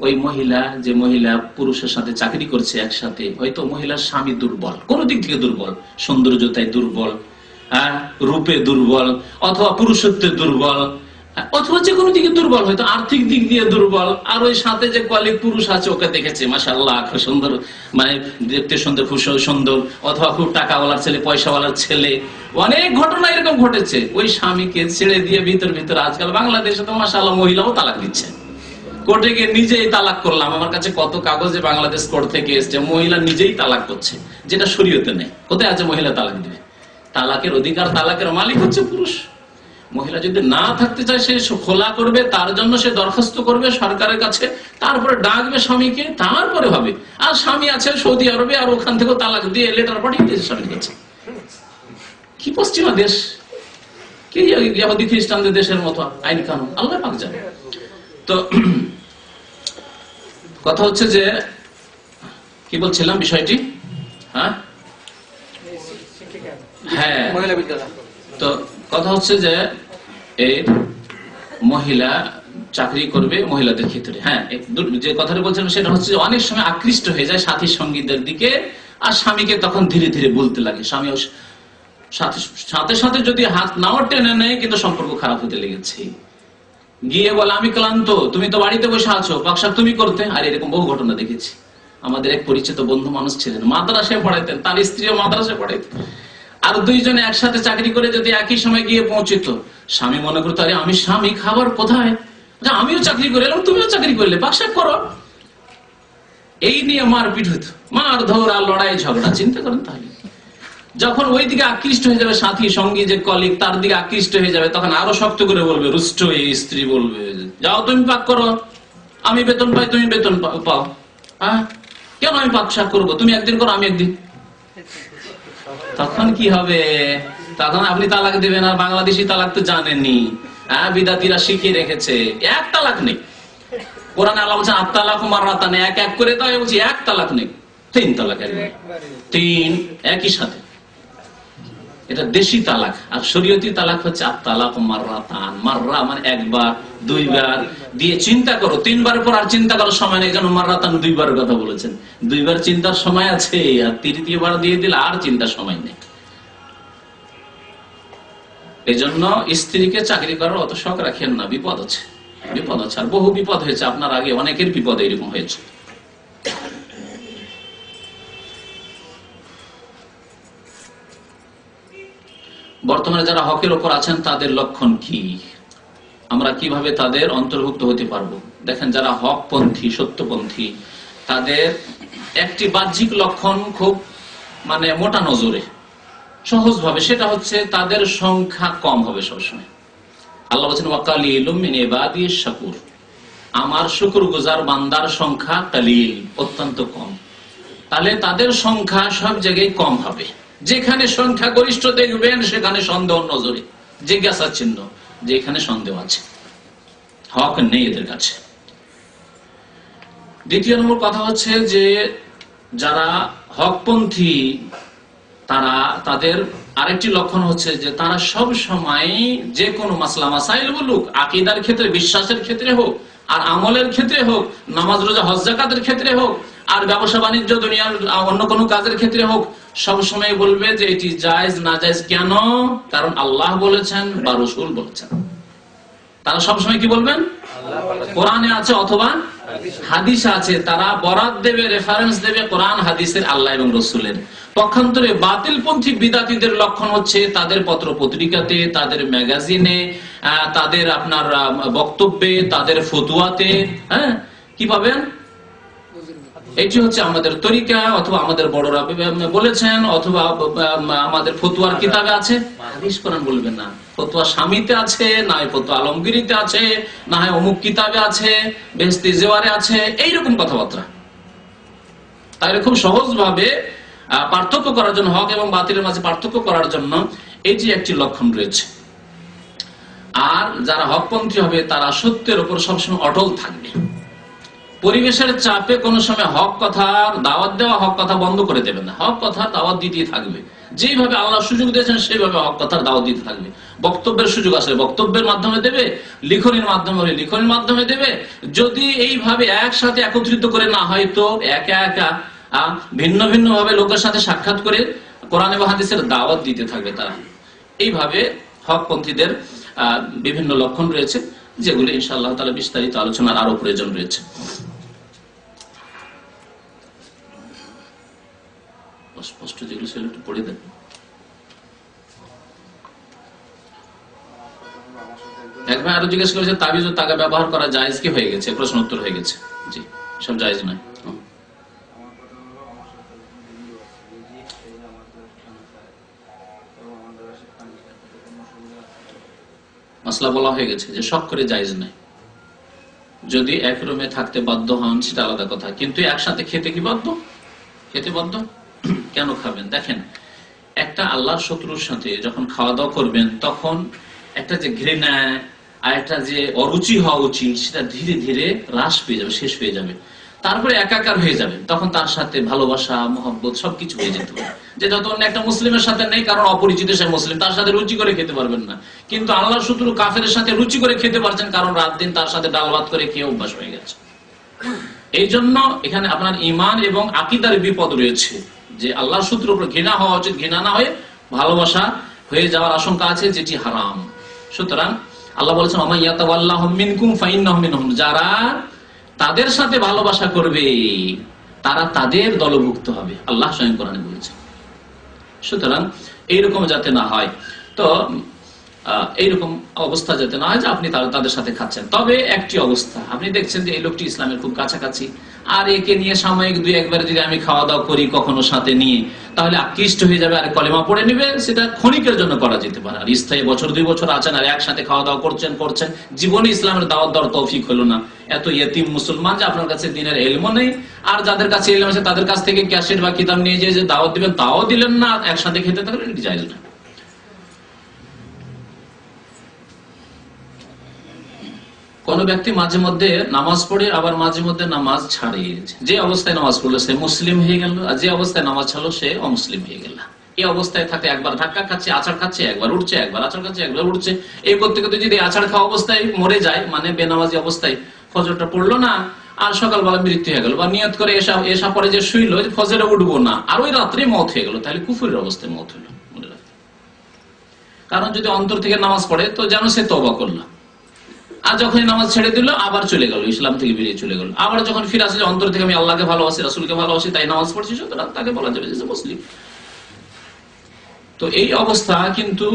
ওই মহিলা, যে মহিলা পুরুষের সাথে চাকরি করছে একসাথে, হয়তো মহিলার স্বামী দুর্বল, কোন দিক থেকে দুর্বল, সৌন্দর্যতায় দুর্বল, রূপে দুর্বল, অথবা পুরুষত্বে দুর্বল, অথবা যে কোনো দিকে দুর্বল, হয়তো আর্থিক দিক দিয়ে দুর্বল। আর ওই সাথে যে কলিগ পুরুষ আছে, ওকে দেখেছে মাশাআল্লাহ খুব সুন্দর, মানে দেখতে সুন্দর, খুব সুন্দর, অথবা খুব টাকাওয়ালার ছেলে, পয়সাওয়ালার ছেলে। অনেক ঘটনা এরকম ঘটেছে। ওই স্বামীকে ছেড়ে দিয়ে ভিতর আজকাল বাংলাদেশে তো মাশাআল্লাহ মহিলাও তালাক দিচ্ছে। কোর্টে গিয়ে নিজেই তালাক করলাম, আমার কাছে কত কাগজে বাংলাদেশ কোর্ট থেকে এসছে, মহিলা নিজেই তালাক করছে, যেটা শরীয়তে নেই। কোথায় আছে মহিলা তালাক দিবে? তালাকের অধিকার, তালাকের মালিক হচ্ছে পুরুষ। মহিলা যদি না থাকতে চায়, সে খোলা করবে, তার জন্য সে দরখাস্ত করবে সরকারের কাছে, তারপরে ডাকবে স্বামীকে, তারপরে হবে। আর স্বামী আছে সৌদি আরবে, আর ওখান থেকে তালাক দিয়ে লেটার পাঠিয়ে দিয়েছে স্বামীর কাছে। কি পশ্চিমা দেশ, কি ইহুদি খ্রিস্টানদের দেশের মতো আইন কানুন, আল্লাহ পাক জানে। তো কথা হচ্ছে যে, কি বলছিলাম বিষয়টি? হ্যাঁ, তো কথা হচ্ছে যে এই মহিলা চাকরি করবে মহিলাদের ক্ষেত্রে। হ্যাঁ, যে কথাটা বলছিলাম সেটা হচ্ছে অনেক সময় আকৃষ্ট হয়ে যায় সাথী সঙ্গীদের দিকে, আর স্বামীকে তখন ধীরে ধীরে বলতে লাগে। স্বামীও সাথে সাথে যদি হাত নাও টেনে নেয়, কিন্তু সম্পর্ক খারাপ হতে লেগেছে। গিয়ে বলে আমি ক্লান্ত, তুমি তো বাড়িতে বসে আছো, পাকশাক তুমি করতে। আর এরকম বহু ঘটনা দেখেছি। আমাদের এক পরিচিত বন্ধু মানুষ ছিলেন, মাদ্রাসায় পড়াইতেন, তার স্ত্রীও মাদ্রাসায় পড়াইতেন। আর দুইজনে একসাথে চাকরি করে যদি একই সময় গিয়ে পৌঁছিত, স্বামী মনে করতো আরে আমি স্বামী, খাবার কোথায়, আমিও চাকরি করে এলাম, তুমিও চাকরি করলে, পাকশাক করো। এই নিয়ে মারপিট হইত, মার ধরা, লড়াই ঝগড়া। চিন্তা করেন তাহলে। যখন ওই দিকে আকৃষ্ট হয়ে যাবে সাথী সঙ্গী, যে কলিগ, তার দিকে আকৃষ্ট হয়ে যাবে, তখন আরো শক্ত করে বলবে, রুষ্ট হয়ে স্ত্রী বলবে, যাও তুমি পাক করো, আমি বেতন পাই, তুমি বেতন পাও। হ্যাঁ, কেন আমি পাক শাক করবো, তুমি একদিন করো আমি একদিন। তখন কি হবে? তখন আপনি তালাক দেবেন। আর বাংলাদেশি তালাক তো জানেননি, হ্যাঁ, বিদাতিরা শিখিয়ে রেখেছে, এক তালাক নেই। কোরআনে আল্লাহ বলছেন আত-তালাক মাররাতান, এক এক করে দাও। বলছি এক তালাক নেই, তিন তালাক, তিন একই সাথে। এটা দেশি তালাক। আর শরীয়তি তালাক হচ্ছে আত-তালাক মাররাতান। মাররা মানে একবার, দুইবার দিয়ে চিন্তা করো, তিনবারের পর আর চিন্তা করার সময় নেই। যেন মাররাতান দুইবারের কথা বলেছেন, দুইবার চিন্তার সময় আছে, আর তৃতীয়বার দিয়ে দিলে আর চিন্তার সময় নেই। এই জন্য স্ত্রীকে চাকরি করার অত শখ রাখেন না, বিপদ আছে, বিপদ আছে। আর বহু বিপদ হয়েছে আপনার আগে, অনেকের বিপদ এরকম হয়েছে। বর্তমানে যারা হকের ওপর আছেন তাদের লক্ষণ কি, আমরা কিভাবে তাদের অন্তর্ভুক্ত হতে পারবো? দেখেন, যারা হকপন্থী, সত্যপন্থী, তাদের একটি বাহ্যিক লক্ষণ খুব মোটা নজরে, সহজ ভাবে, সেটা হচ্ছে তাদের সংখ্যা কম হবে সবসময়। আল্লাহ বলেছেন ওয়াকালিলুম মিন ইবাদিশ শাকুর, আমার শুকরগুজার বান্দার সংখ্যা কালিল, অত্যন্ত কম। তাহলে তাদের সংখ্যা সব জায়গায় কম হবে। যেখানে সংখ্যা গরিষ্ঠ দেখবেন সেখানে সন্দেহ নজরে, জিজ্ঞাসা চিহ্ন, যে এখানে সন্দেহ আছে, হক নেই এদের কাছে। দ্বিতীয় নম্বর কথা হচ্ছে যে যারা হকপন্থী, তাদের আরেকটি লক্ষণ হচ্ছে যে তারা সব সময় যে কোনো মাসলা মাসাইল বলুক, আকীদার ক্ষেত্রে, বিশ্বাসের ক্ষেত্রে হোক, আর আমলের ক্ষেত্রে হোক, নামাজ রোজা হজ যাকাতের ক্ষেত্রে হোক, আর ব্যবসা বাণিজ্য দুনিয়ার অন্য কোনো কাজের ক্ষেত্রে হোক, সব সময় বলবে যে এটি জায়েজ না জায়েজ কেন, কারণ আল্লাহ বলেছেন বা রাসূল বলেছেন। তারা সবসময় কি বলবেন? কোরআনে আছে অথবা হাদিসে আছে। তারা বরাত দেবে, রেফারেন্স দেবে কোরআন হাদিসের, আল্লাহ এবং রাসূলের। পক্ষান্তরে বাতিলপন্থী বিদাতীদের লক্ষণ হচ্ছে তাদের পত্র পত্রিকাতে, তাদের ম্যাগাজিনে, তাদের আপনার বক্তব্যে, তাদের ফতুয়াতে, হ্যাঁ, কি পাবেন? এটি হচ্ছে আমাদের তরিকা, অথবা আমাদের বড়রা বলেছেন, অথবা আমাদের ফতুয়ার কিতাবে আছে। হাদিস কোরআন বলবেন না। ফতুয়া স্বামীতে আছে, না হয় ফতুয়া আলমগীরিতে আছে, না হয় অমুক কিতাবে আছে, বেহেশতি জেওয়ারে আছে, এইরকম কথাবার্তা। তাই খুব সহজ ভাবে পার্থক্য করার জন্য, হক এবং বাতিলের মাঝে পার্থক্য করার জন্য এটি একটি লক্ষণ রয়েছে। আর যারা হকপন্থী হবে তারা সত্যের উপর সবসময় অটল থাকবে। পরিবেশের চাপে কোন সময় হক কথার দাওয়াত দেওয়া, হক কথা বন্ধ করে দেবে না, হক কথার দাওয়াত দিতেই থাকবে। যেভাবে আল্লাহ সুযোগ দিয়েছেন সেইভাবে হক কথার দাওয়াত দিতে থাকবে। বক্তব্যের সুযোগ আসলে বক্তব্যের মাধ্যমে দেবে, লিখনির মাধ্যমে হলে লিখনির মাধ্যমে দেবে। যদি এইভাবে একসাথে একত্রিত করে না হয়, তো একা একা ভিন্ন ভিন্ন ভাবে লোকের সাথে সাক্ষাৎ করে কোরআন এবং হাদিসের দাওয়াত দিতে থাকবে তারা। এইভাবে হকপন্থীদের বিভিন্ন লক্ষণ রয়েছে, যেগুলো ইনশাআল্লাহ তাআলা বিস্তারিত আলোচনার আরো প্রয়োজন রয়েছে। স্পষ্ট যেগুলো সেগুলো একটু পড়ে দেন। একবার আরো জিজ্ঞেস করেছে তাবিজ ও তাগা ব্যবহার করা জায়েজ কি হয়ে গেছে? প্রশ্ন উত্তর হয়ে গেছে। জি, সব জায়েজ নয়। মাসলা বলা হয়ে গেছে যে শখ করে জায়েজ নয়। যদি এক রুমে থাকতে বাধ্য হন সেটা আলাদা কথা, কিন্তু একসাথে খেতে কি বাধ্য? খেতে বাধ্য কেন খাবেন? দেখেন, একটা আল্লাহর শত্রুর সাথে যখন খাওয়া দাওয়া করবেন, তখন একটা যে ঘৃণা আর একটা যে অরুচি হওয়া উচিত, সেটা ধীরে ধীরে হ্রাস পেয়ে যাবে, শেষ পেয়ে যাবে। তারপরে একাকার হয়ে যাবে, তখন তার সাথে ভালোবাসা মহব্বত সবকিছু হয়ে যেতে পারে, যেটা তো অন্য একটা মুসলিমের সাথে নেই, কারণ অপরিচিত সে মুসলিম, তার সাথে রুচি করে খেতে পারবেন না। কিন্তু আল্লাহর শত্রু কাফেরের সাথে রুচি করে খেতে পারছেন, কারণ রাত দিন তার সাথে ডাল ভাত করে খেয়ে অভ্যাস হয়ে গেছে। এই জন্য এখানে আপনার ঈমান এবং আকীদার বিপদ রয়েছে, যে আল্লাহর শত্রুর উপর ঘৃণা হওয়া উচিত, ঘৃণা না হয়ে ভালোবাসা হয়ে যাওয়ার আশঙ্কা আছে, যেটি হারাম। সুতরাং আল্লাহ বলেছেন ওয়া মান ইয়াতাওয়াল্লাহুম মিনকুম ফাইন্নাহুম মিনহুম, যারা তাদের সাথে ভালোবাসা করবে তারা তাদের দলভুক্ত হবে, আল্লাহ স্বয়ং কোরআনে বলেছেন। সুতরাং এইরকম যাতে না হয়, তো এইরকম অবস্থা যাতে না হয় যে আপনি তাদের সাথে খাচ্ছেন। তবে একটি অবস্থা, আপনি দেখছেন যে এই লোকটি ইসলামের খুব কাছাকাছি, আর একে নিয়ে সাময়িক দুই একবার যদি আমি খাওয়া দাওয়া করি কখনো সাথে নিয়ে, তাহলে আকৃষ্ট হয়ে যাবে আর কলেমা পড়ে নিবে, সেটা ক্ষণিকের জন্য করা যেতে পারে। আর স্থায়ী বছর দুই বছর আছেন আর একসাথে খাওয়া দাওয়া করছেন, জীবনে ইসলামের দাওয়াত দেওয়ার তৌফিক হলো না। এত ইয়েতিম মুসলমান যে আপনার কাছে দিনের ইলমও নেই, আর যাদের কাছে ইলম আছে তাদের কাছ থেকে ক্যাসেট বা কিতাব নিয়ে যে দাওয়াত দিবেন তাও দিলেন না, একসাথে খেতে থাকলে এটি জায়েজ না। কোন ব্যক্তি মাঝে মধ্যে নামাজ পড়ে আবার মাঝে মধ্যে নামাজ ছাড়ে, যে অবস্থায় নামাজ পড়লো সে মুসলিম হয়ে গেল, আর যে অবস্থায় নামাজ ছাড়লো সে অমুসলিম হয়ে গেল। এই অবস্থায় থাকতে একবার ধাক্কা খাচ্ছে, আছাড় খাচ্ছে, একবার উঠছে, একবার আছাড় খাচ্ছে, একবার উঠছে, এই করতে করতে যদি আছাড় খাওয়া অবস্থায় মরে যায়, মানে বেনামাজি অবস্থায় ফজরটা পড়লো না, আর সকালবেলা মৃত্যু হয়ে গেল, বা নিয়ত করে এসা পরে যে শুইলো ফজরে উঠবো না, আর ওই রাত্রে মওত হয়ে গেল, তাহলে কুফরের অবস্থায় মওত হলো। মনে রাখতে, কারণ যদি অন্তর থেকে নামাজ পড়ে তো যেন সে তওবা করলো, আর যখন নামাজ ছেড়ে দিল আবার চলে গেল, ইসলাম থেকে বেরিয়ে চলে গেল। আবার যখন ফিরে আসে অন্তর থেকে আমি আল্লাহকে ভালোবাসি, রাসূলকে ভালোবাসি, তাই নামাজ পড়ছি, সুতরাং তাকে বলা যাবে যে মুসলিম। তো এই অবস্থা কিন্তু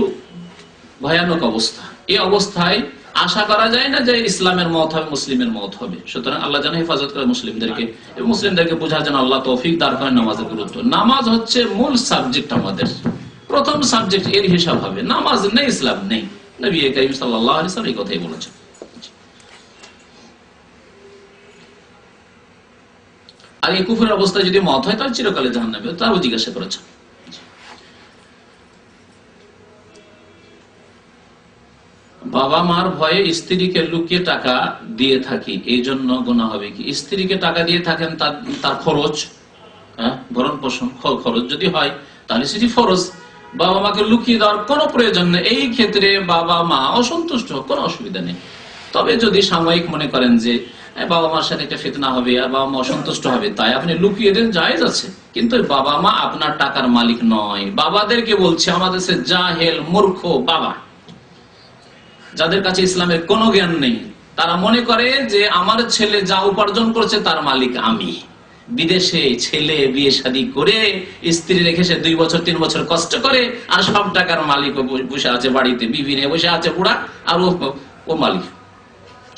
ভয়ানক অবস্থা। এই অবস্থায় আশা করা যায় না যে ইসলামের মত হবে, মুসলিমের মত হবে। সুতরাং আল্লাহ যেন হেফাজত করে মুসলিমদেরকে, এবং মুসলিমদেরকে বোঝার জন্য আল্লাহ তৌফিক দান করেন নামাজের গুরুত্ব। নামাজ হচ্ছে মূল সাবজেক্ট, আমাদের প্রথম সাবজেক্ট, এর হিসাব হবে। নামাজ নেই ইসলাম নেই, নবী করিম সাল্লাল্লাহু আলাইহি ওয়াসাল্লাম এই কথাই বলেছেন। আর এই কুফরের অবস্থায় যদি মত হয় তাহলে চিরকালে জাহান্নামে, তারও জিজ্ঞাসা করেছেন। বাবা মার ভয়ে স্ত্রীকে লুকিয়ে টাকা দিয়ে থাকি, এই জন্য গুনাহ হবে কি? স্ত্রীকে টাকা দিয়ে থাকেন তার খরচ, ভরণ পোষণ খরচ যদি হয় তাহলে সেটি ফরজ। বাবা মাকে লুকিয়ে দেওয়ার কোনো প্রয়োজন নেই, এই ক্ষেত্রে বাবা মা অসন্তুষ্ট কোনো অসুবিধা নেই। তবে যদি সাময়িক মনে করেন যে বাবা মার সাথে একটা ফিতনা হবে আর বাবা মা অসন্তুষ্ট হবে, তাই আপনি লুকিয়ে দেন, জায়েজ আছে। কিন্তু বাবা মা আপনার টাকার মালিক নয়। বাবাদেরকে বলছে, আমাদের সে জাহেল মূর্খ বাবা, যাদের কাছে ইসলামের কোনো জ্ঞান নেই, তারা মনে করে যে আমার ছেলে যা উপার্জন করছে তার মালিক আমি। বিদেশে ছেলে বিয়ে শাদী করে স্ত্রী রেখে সে 2 বছর 3 বছর কষ্ট করে, আর সব টাকার মালিক বসে আছে বাড়িতে, বিবি নিয়ে বসে আছে বুড়া, আর ও মালিক,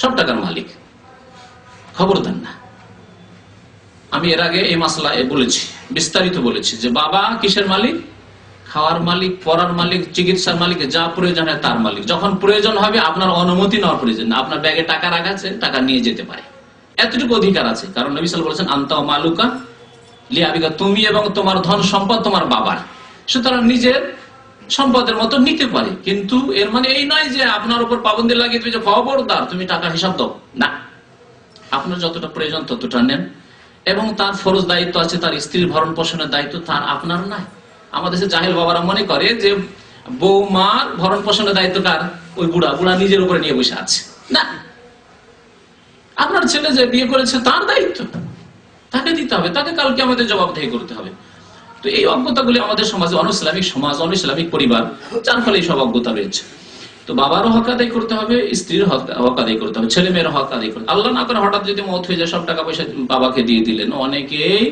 সব টাকার মালিক। খবর দেন না। আমি এর আগে এই মাসলা বলেছি, বিস্তারিত বলেছি যে বাবা কিসের মালিক? খাওয়ার মালিক, পড়ার মালিক, চিকিৎসার মালিক, যা প্রয়োজন হয় তার মালিক। যখন প্রয়োজন হবে আপনার অনুমতি নেওয়ার প্রয়োজন না, আপনার ব্যাগে টাকা রাখা আছে, টাকা নিয়ে যেতে পারে, এতটুকু অধিকার আছে। কারণ নবী সাল্লাল্লাহু আলাইহি ওয়াসাল্লাম বলেছেন, আনতা ওয়া মালুকা লিআবিকা, তুমি এবং তোমার ধন সম্পদ তোমার বাবার। সুতরাং নিজের সম্পদের মতো নিতে পারে, কিন্তু এর মানে এই নয় যে আপনার উপর পাবন্দি লাগিয়ে তুমি যে খবরদার তুমি টাকা হিসাব দাও না। আপনার যতটা প্রয়োজন ততটা নেন, এবং তার ফরজ দায়িত্ব আছে, তার স্ত্রীর ভরণ পোষণের দায়িত্ব তার, আপনার নাই। আমাদের দেশে জাহেল বাবারা মনে করে যে বৌমার ভরণ পোষণের দায়িত্ব কার? ওই বুড়া নিজের উপরে নিয়ে বসে আছে। না, আপনার ছেলে যে বিয়ে করেছে তার দায়িত্ব, তাকে দিতে হবে, তাকে কালকে আমাদের জবাবদিহি করতে হবে। তো এই অজ্ঞতাগুলি আমাদের সমাজে, অনইসলামিক সমাজ, অনইসলামিক পরিবার, যার ফলে এই সব অজ্ঞতা রয়েছে। তো বাবারও হক আদায় করতে হবে, স্ত্রীর হক আদায় করতে হবে, ছেলে মেয়ের হক আদায় করতে হবে। আল্লাহ না করে হঠাৎ যদি মওত হয়ে যায়, সব টাকা পয়সা বাবাকে দিয়ে দিলেন, অনেকেই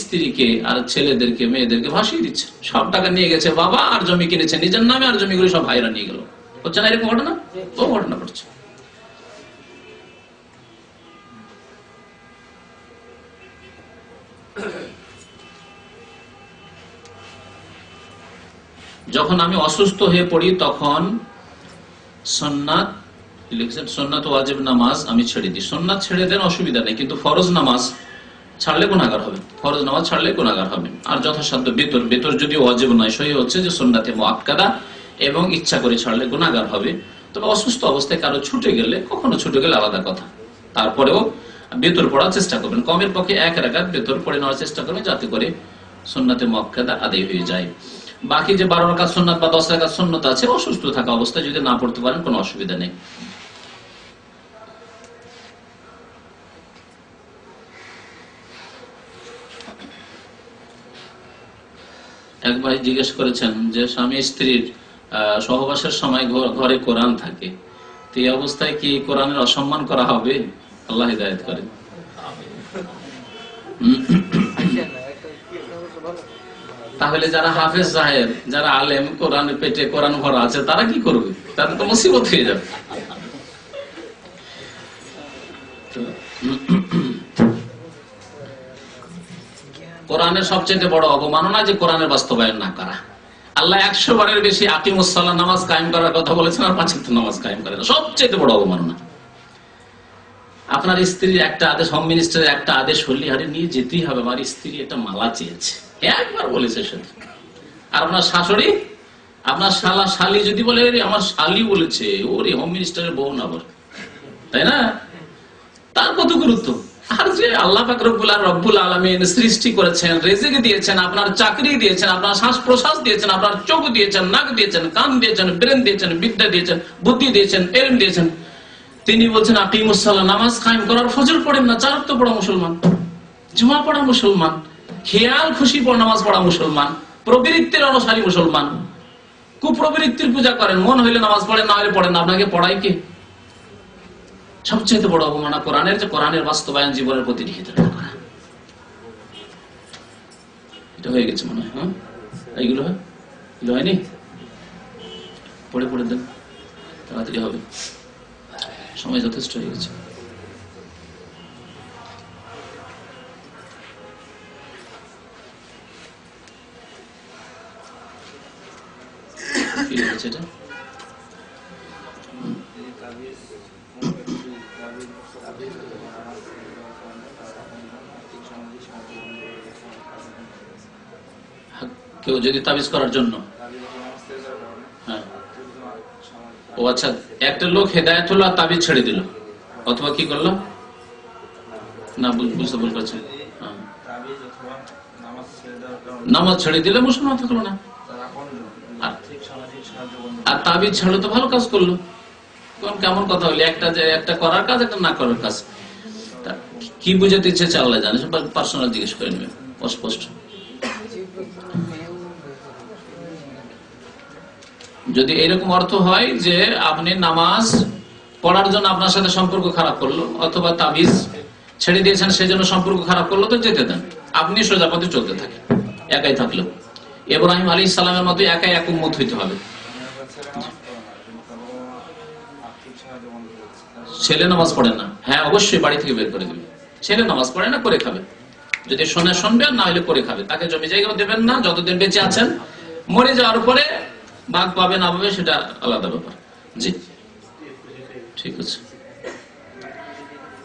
স্ত্রীকে আর ছেলেদেরকে মেয়েদেরকে ভাসিয়ে দিচ্ছে। সব টাকা নিয়ে গেছে বাবা, আর জমি কিনেছে নিজের নামে, আর জমিগুলো সব ভাইরা নিয়ে গেল। হচ্ছে না এরকম ঘটনা? ও ঘটনা ঘটছে। যখন আমি অসুস্থ হয়ে পড়ি তখন সুন্নাত ওয়াজিব নামাজ আমি ছেড়ে দিই। সুন্নাত ছেড়ে দেন, অসুবিধা নেই, কিন্তু ফরজ নামাজ ছাড়লে গুনাহগার হবে, ফরজ নামাজ ছাড়লে গুনাহগার হবে। আর যথাসাধ্য বেতর যদি ওয়াজিব নয়, সহি হচ্ছে যে সুন্নাতে মুআক্কাদা, এবং ইচ্ছা করে ছাড়লে গুনাহগার হবে। তবে অসুস্থ অবস্থায় কারো ছুটে গেলে, কখনো ছুটে গেলে আলাদা কথা, তারপরেও বেতর পড়ার চেষ্টা করবেন, কমের পক্ষে 1 রাকাত বেতর পড়ে নেওয়ার চেষ্টা করবেন, যাতে করে সুন্নাতে মুআক্কাদা আদায় হয়ে যায়। বাকি যে 12 রাকাত সুন্নাত বা 10 রাকাত সুন্নাত আছে, অসুস্থ থাকা অবস্থায় যদি না পড়তে পারেন কোনো অসুবিধা নেই। এক ভাই জিজ্ঞেস করেছেন যে স্বামী স্ত্রীর সহবাসের সময় ঘরে কোরআন থাকে, তো এই অবস্থায় কি কোরআনের অসম্মান করা হবে? আল্লাহ হিদায়াত করেন। তাহলে যারা হাফেজ সাহেব, যারা আলেম, কোরআনের পেটে কোরআন ভরা আছে, তারা কি করবে? তাদের তো মুসিবত হয়ে যাবে। কোরআনের সবচেয়ে বড় অবমাননা যে কোরআনের বাস্তবায়ন না করা। আল্লাহ 100 বারের বেশি আকিমুসসালাহ নামাজ কায়েম করার কথা বলেছেন, আর 5 ওয়াক্ত নামাজ কায়েম করেন, সবচেয়ে বড় অবমাননা। আপনার স্ত্রীর একটা আদেশ, হোম মিনিস্টারের একটা আদেশ হলে আরে নিয়ে যেতেই হবে, আমার স্ত্রী একটা মালা চেয়েছে, একবার বলেছে শুধু। আর আপনার শাশুড়ি, আপনার শালা শালি যদি বলে আমার শালি বলেছে, ওরে হোম মিনিস্টারের বউ না বল, তাই না? তার কত গুরুত্ব। আর যে আল্লাহ পাক রব্বুল আলামিন সৃষ্টি করেছেন, রিজিক দিয়েছেন, আপনার চাকরি দিয়েছেন, আপনার শ্বাস প্রশ্বাস দিয়েছেন, আপনার চোখ দিয়েছেন, নাক দিয়েছেন, কান দিয়েছেন, ব্রেন দিয়েছেন, বিদ্যা দিয়েছেন, বুদ্ধি দিয়েছেন, ইলম দিয়েছেন, তিনি বলছেন আকিমুসসালাহ, নামাজ কায়েম করার, ফজর পড়েন না, 4 ওয়াক্ত পড়া মুসলমান, জুমা পড়া মুসলমান, খেয়াল খুশি পড়া নামাজ পড়া মুসলমান, প্রবৃত্তির অনুসারী মুসলমান। কুপ্রবৃত্তির পূজা করেন, মন হইলে নামাজ পড়েন, না হইলে পড়েন না, আপনাকে পড়াই কে? সবচেয়ে বড় অবমাননা কোরআনের, যে কোরআনের বাস্তবায়ন জীবনের প্রতি নিহিত করা। এটা হয়ে গেছে মনে হয়। হ্যাঁ, এইগুলো হয়নি, পড়ে পড়ে দেন, তাড়াতাড়ি হবে, সময় যথেষ্ট হয়ে গেছে। কি হয়েছে এটা? কেউ যদি তাবিজ করার জন্য, হ্যাঁ, ও আচ্ছা, একটা লোক হেদায়েত হলো আর তাবিজ ছেড়ে দিল, অথবা কি করলো না বুঝতে ভুল করছেন, নামাজ ছেড়ে দিলে মুসলমান থাকলো না, আর তাবিজ ছাড়লো তো ভালো কাজ করলো। কেমন কথা হইলে, একটা করার কাজ, একটা না করার কাজ। কি বুঝাতে ইচ্ছে আল্লাহ জানে, পার্সোনাল জিজ্ঞেস করে নেবেন অস্পষ্ট। যদি এরকম অর্থ হয় যে আপনি নামাজ পড়ার জন্য আপনার সাথে সম্পর্ক খারাপ করলো, অথবা তাবিজ ছেড়ে দিয়েছেন সেজন্য সম্পর্ক খারাপ করলো, তো যেতে দেন, আপনি সোজা পথে চলতে থাকেন, একাই থাকলেও। ইব্রাহিম আলাইহিস সালামের মতো একাই এক উম্মত হইতে হবে। ছেলে নামাজ পড়ে না, হ্যাঁ অবশ্যই বাড়ি থেকে বের করে দিবে। ছেলে নামাজ পড়ে না, করে খাবে, যদি শোনে শুনবে, আর না হলে করে খাবে। তাকে জমি জায়গাও দেবেন না যতদিন বেঁচে আছেন, মরে যাওয়ার পরে ভাগ পাবে না পাবে সেটা আলাদা ব্যাপার। জি ঠিক আছে,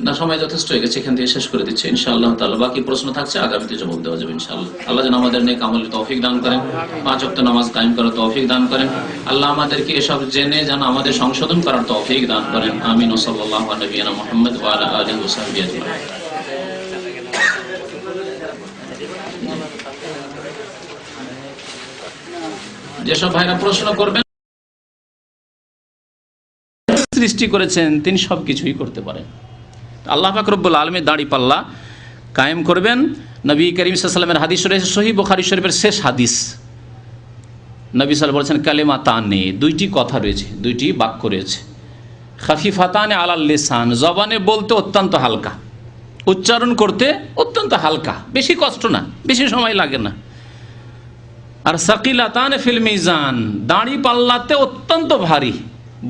না সময় যথেষ্ট হয়ে গেছে, এখান থেকে শেষ করে দিচ্ছে ইনশাআল্লাহ তাআলা। বাকি প্রশ্ন থাকছে, আগামীতে জবাব দেওয়া যাবে ইনশাআল্লাহ। আল্লাহ যেন আমাদের নেক আমলের তৌফিক দান করেন, 5 ওয়াক্ত নামাজ কায়েম করার তৌফিক দান করেন। আল্লাহ আমাদেরকে এসব জেনে যেন আমাদের সংশোধন করার তৌফিক দান করেন। আমিন। সাল্লাল্লাহু আলা নবিয়িনা মুহাম্মদ ওয়া আলা আলিহি ওয়া সাহবিহি আজমাইন। যেসব ভাইরা প্রশ্ন করবেন, সৃষ্টি করেছেন তিনি সবকিছুই করতে পারেন। আল্লাহ পাক রব্বুল আলামিন দাড়ি পাল্লা কায়েম করবেন। নবী করিম সাল্লাল্লাহু আলাইহি ওয়াসাল্লামের হাদিস রয়েছে, সহিহ বুখারী শরীফের শেষ হাদিস, নবী সাল্লাল্লাহু বলেছেন কালিমাতানে, 2টি কথা রয়েছে, 2টি বাক্য রয়েছে, খাফিফাতানে আলাল লিসান, জবানে বলতে অত্যন্ত হালকা, উচ্চারণ করতে অত্যন্ত হালকা, বেশি কষ্ট না, বেশি সময় লাগে না। আর সাকিলাতানে ফিল মিজান, দাড়ি পাল্লাতে অত্যন্ত ভারী,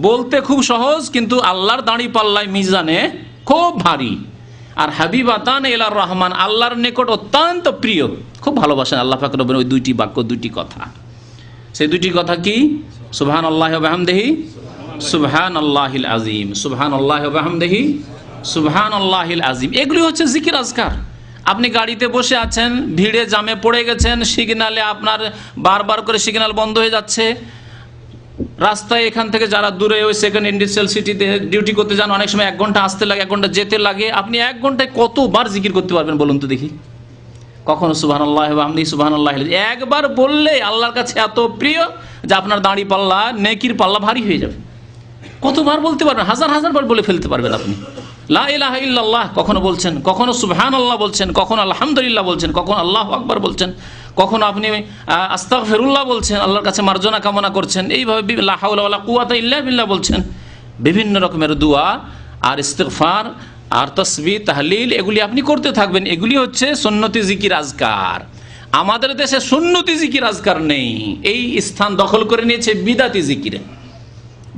বলতে খুব সহজ কিন্তু আল্লাহর দাড়ি পাল্লায় মিজানে খুব ভারী। আর হাবিবাতান ইলার রহমান, আল্লাহর নিকট অত্যন্ত প্রিয়, খুব ভালোবাসেন আল্লাহ পাক রব্বুল। ওই 2টি বাক্য, 2টি কথা, সেই 2টি কথা কি? সুবহানাল্লাহি ওয়া বিহামদিহি সুবহানাল্লাহিল আযীম, সুবহানাল্লাহি ওয়া বিহামদিহি সুবহানাল্লাহিল আযীম। এগুলি হচ্ছে জিকির আজকার। আপনি গাড়িতে বসে আছেন, ভিড়ে জামে পড়ে গেছেন, সিগন্যালে আপনার বারবার করে সিগন্যাল বন্ধ হয়ে যাচ্ছে, রাস্তায় এখান থেকে যারা দূরে ওই সেকেন্ড ইন্ডাস্ট্রিয়াল সিটিতে ডিউটি করতে যান, অনেক সময় 1 ঘন্টা আসতে লাগে, 1 ঘন্টা যেতে লাগে। আপনি 1 ঘন্টায় কতবার জিকির করতে পারবেন বলুন তো দেখি? কখনো সুবহানাল্লাহ ওয়া বিহামদিহি সুবহানাল্লাহ একবার বললে আল্লাহর কাছে এত প্রিয় যে আপনার দাড়ি পাল্লা, নেকির পাল্লা ভারী হয়ে যাবে। কতবার বলতে পারবেন? হাজার হাজার বার বলে ফেলতে পারবেন আপনি। লা ইলাহা ইল্লাল্লাহ কখনো বলছেন, কখনো সুবহানাল্লাহ বলছেন, কখনো আলহামদুলিল্লাহ বলছেন, কখনো আল্লাহু আকবার বলছেন, কখনো আপনি আস্তাগফিরুল্লাহ বলছেন, আল্লাহর কাছে মার্জনা কামনা করছেন, এইভাবে লা হাওলা ওয়ালা কুওয়াতা ইল্লা বিল্লাহ বলছেন। বিভিন্ন রকমের দোয়া আর ইস্তিগফার আর তাসবিহ তাহলিল এগুলি আপনি করতে থাকবেন। এগুলি হচ্ছে সুন্নতি জিকির আজকার। আমাদের দেশে সুন্নতি জিকির আজকার নেই, এই স্থান দখল করে নিয়েছে বিদাতি জিকিরে।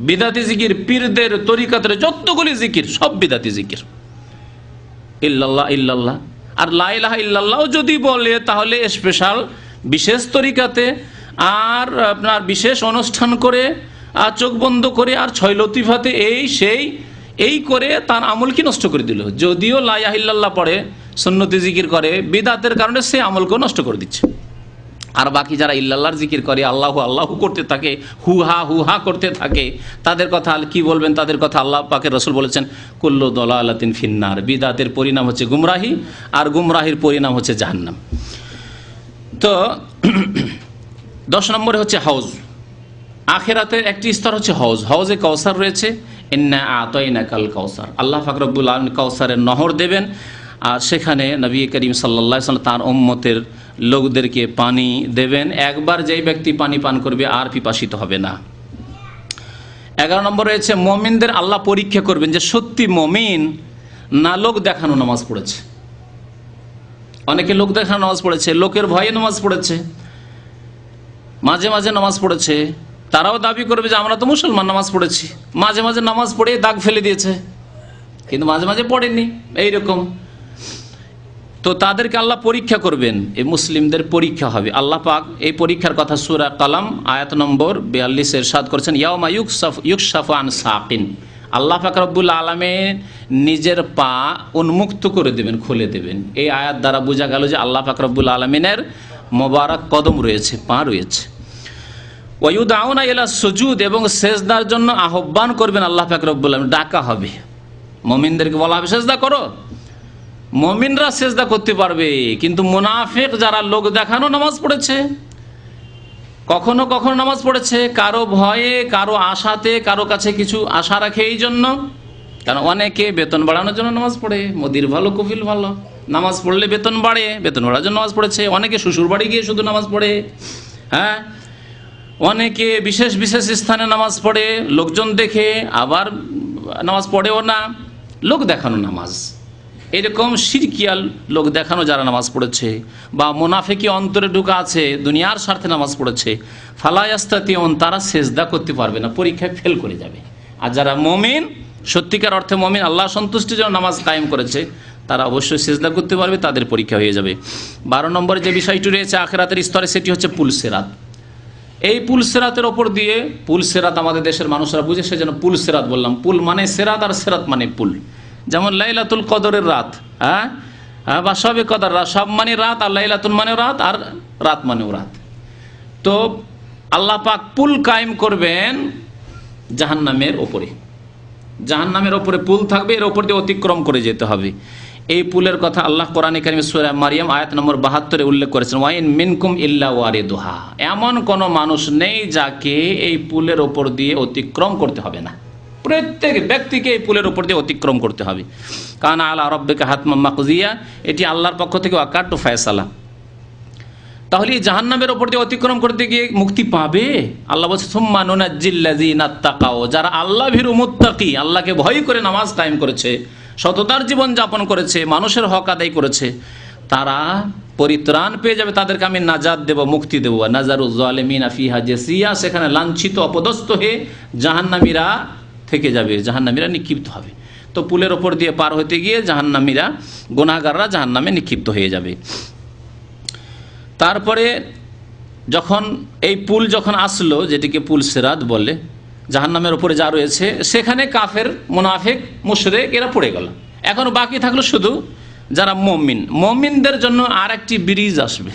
বিদাতি জিকির, পীরদের তরিকাতের যতগুলি জিকির সব বিদাতি জিকির। ইল্লাল্লাহ ইল্লাল্লাহ আর লা ইলাহা ইল্লাল্লাহ যদি বলে তাহলে স্পেশাল বিশেষ তরিকাতে আর আপনার বিশেষ অনুষ্ঠান করে আর চোখ বন্ধ করে আর 6 লতিফাতে এই করে তার আমল কি নষ্ট করে দিল। যদিও লা ইলাহা ইল্লাল্লাহ পড়ে, সুন্নতি জিকির করে, বিদাতের কারণে সে আমলকেও নষ্ট করে দিচ্ছে। আর বাকি যারা ইল্লাল্লাহর জিকির করে, আল্লাহু আল্লাহু করতে থাকে, হুহা করতে থাকে, তাদের কথা কি বলবেন? তাদের কথা আল্লাহ পাকের রাসূল বলেছেন কুল্লু দালালাতিন ফিন্নার। বিদাতের পরিণাম হচ্ছে গুমরাহি, আর গুমরাহির পরিণাম হচ্ছে জাহান্নাম। তো 10 নম্বরে হচ্ছে হাউজ। আখিরাতের একটি স্তর হচ্ছে হাউজ। হাউজে কাউসার রয়েছে। ইন্না আতাইনাকাল কাউসার। আল্লাহ পাক রব্বুল আলামিন কাউসারের নহর দেবেন, আর সেখানে নবী করিম সাল্লাল্লাহু আলাইহি ওয়াসাল্লাম তার উম্মতের লোকদেরকে পানি দেবেন। একবার যেই ব্যক্তি পানি পান করবে আর পিপাসিত হবে না। 11 নম্বর রয়েছে মুমিনদের আল্লাহ পরীক্ষা করবেন যে সত্যি মুমিন না লোক দেখানো নামাজ পড়েছে। অনেকে লোক দেখানো নামাজ পড়েছে, লোকের ভয়ে নামাজ পড়েছে, মাঝে মাঝে নামাজ পড়েছে, তারাও দাবি করবে যে আমরা তো মুসলমান, নামাজ পড়েছি। মাঝে মাঝে নামাজ পড়ে দাগ ফেলে দিয়েছে, কিন্তু মাঝে মাঝে পড়েনি, এইরকম। তো তাদেরকে আল্লাহ পরীক্ষা করবেন, এই মুসলিমদের পরীক্ষা হবে। আল্লাহ পাক এই পরীক্ষার কথা সূরা কালাম আয়াত নম্বর 42 ইরশাদ করেছেন, ইয়াউমা ইউকশাফু আন সাকিন। আল্লাহ পাক রব্বুল আলামিন নিজের পা উন্মুক্ত করে দেবেন, খুলে দেবেন। এই আয়াত দ্বারা বোঝা গেল যে আল্লাহ পাক রব্বুল আলামিনের মোবারক কদম রয়েছে, পা রয়েছে। ওয়ায়ুদাউনা ইলা সুজুদ, এবং সেজদার জন্য আহ্বান করবেন আল্লাহ পাক রব্বুল আলামিন, ডাকা হবে। মুমিনদেরকে বলা হবে সেজদা করো। মুমিনরা সেজদা করতে পারবে, কিন্তু মুনাফিক যারা লোক দেখানো নামাজ পড়েছে, কখনো কখনো নামাজ পড়েছে কারো ভয়ে, কারো আশাতে, কারো কাছে কিছু আশা রাখে, এই জন্য। কারণ অনেকে বেতন বাড়ানোর জন্য নামাজ পড়ে, মোদির ভালো কফিল ভালো, নামাজ পড়লে বেতন বাড়ে, বেতন বাড়ার জন্য নামাজ পড়েছে। অনেকে শ্বশুর বাড়ি গিয়ে শুধু নামাজ পড়ে, হ্যাঁ। অনেকে বিশেষ বিশেষ স্থানে নামাজ পড়ে লোকজন দেখে, আবার নামাজ পড়েও না, লোক দেখানো নামাজ। এরকম শিরকিয়াল লোক দেখানো যারা নামাজ পড়েছে, বা মুনাফিকি অন্তরে ঢুকা আছে, দুনিয়ার স্বার্থে নামাজ পড়েছে, ফালা ইয়াস্তাতিউন, তারা সেজদা করতে পারবে না, পরীক্ষায় ফেল করে যাবে। আর যারা মুমিন, সত্যিকার অর্থে মুমিন, আল্লাহ সন্তুষ্টির জন্য নামাজ কায়েম করেছে, তারা অবশ্যই সেজদা করতে পারবে, তাদের পরীক্ষা হয়ে যাবে। 12 নম্বরে যে বিষয়টি রয়েছে আখিরাতের স্তরে, সেটি হচ্ছে পুলসিরাত। এই পুলসিরাতের ওপর দিয়ে, পুলসিরাত আমাদের দেশের মানুষরা বুঝে সেজন্য পুলসিরাত বললাম। পুল মানে সিরাত, আর সিরাত মানে পুল। যেমন লাইলাতুল কদরের রাত, হ্যাঁ, বা সবে কদর রাত, সব মানে রাত, আর লাইলাতুল মানে রাত, আর রাত মানেও রাত। তো আল্লাহ পাক পুল কায়েম করবেন জাহান্নামের ওপরে। জাহান্নামের ওপরে পুল থাকবে, এর ওপর দিয়ে অতিক্রম করে যেতে হবে। এই পুলের কথা আল্লাহ কোরআনে কারিমে সূরা মারিয়াম আয়াত নম্বর 72 উল্লেখ করেছেন, ওয়াইন মিনকুম ইল্লা ওয়ারিদুহা। এমন কোনো মানুষ নেই যাকে এই পুলের ওপর দিয়ে অতিক্রম করতে হবে না। প্রত্যেক ব্যক্তিকে এই পুলের উপর দিয়ে অতিক্রম করতে হবে। কানা আলা রাব্বিকা হাতমান মাকজিয়া, এটি আল্লাহর পক্ষ থেকে ওয়াকাতু ফায়সালা। তাহলে এই জাহান্নামের উপর দিয়ে অতিক্রম করতে গিয়ে মুক্তি পাবে। আল্লাহ বলছে সুম্মা নুনাজ্জিল্লাযিনা তাকাও, যারা আল্লাহ ভীরু মুত্তাকি, আল্লাহকে ভয় করে নামাজ কায়েম করেছে, সততার জীবন যাপন করেছে, মানুষের হক আদায় করেছে, তারা পরিত্রাণ পেয়ে যাবে, তাদেরকে আমি নাজাত দেব, মুক্তি দেবো। নাজারুজ জালিমিনা ফিহা জাসিয়া, সেখানে লাঞ্ছিত অপদস্থ হয়ে জাহান্নামীরা থেকে যাবে, জাহান্নামীরা নিক্ষিপ্ত হবে। তো পুলের ওপর দিয়ে পার হতে গিয়ে জাহান্নামীরা, গুনাহগাররা জাহান্নামে নিক্ষিপ্ত হয়ে যাবে। তারপরে যখন এই পুল যখন আসলো, যেটিকে পুল সিরাত বলে, জাহান্নামের ওপরে যা রয়েছে, সেখানে কাফের, মুনাফিক, মুশরিক এরা পড়ে গেল। এখন বাকি থাকলো শুধু যারা মুমিন। মুমিনদের জন্য আর একটি ব্রিজ আসবে,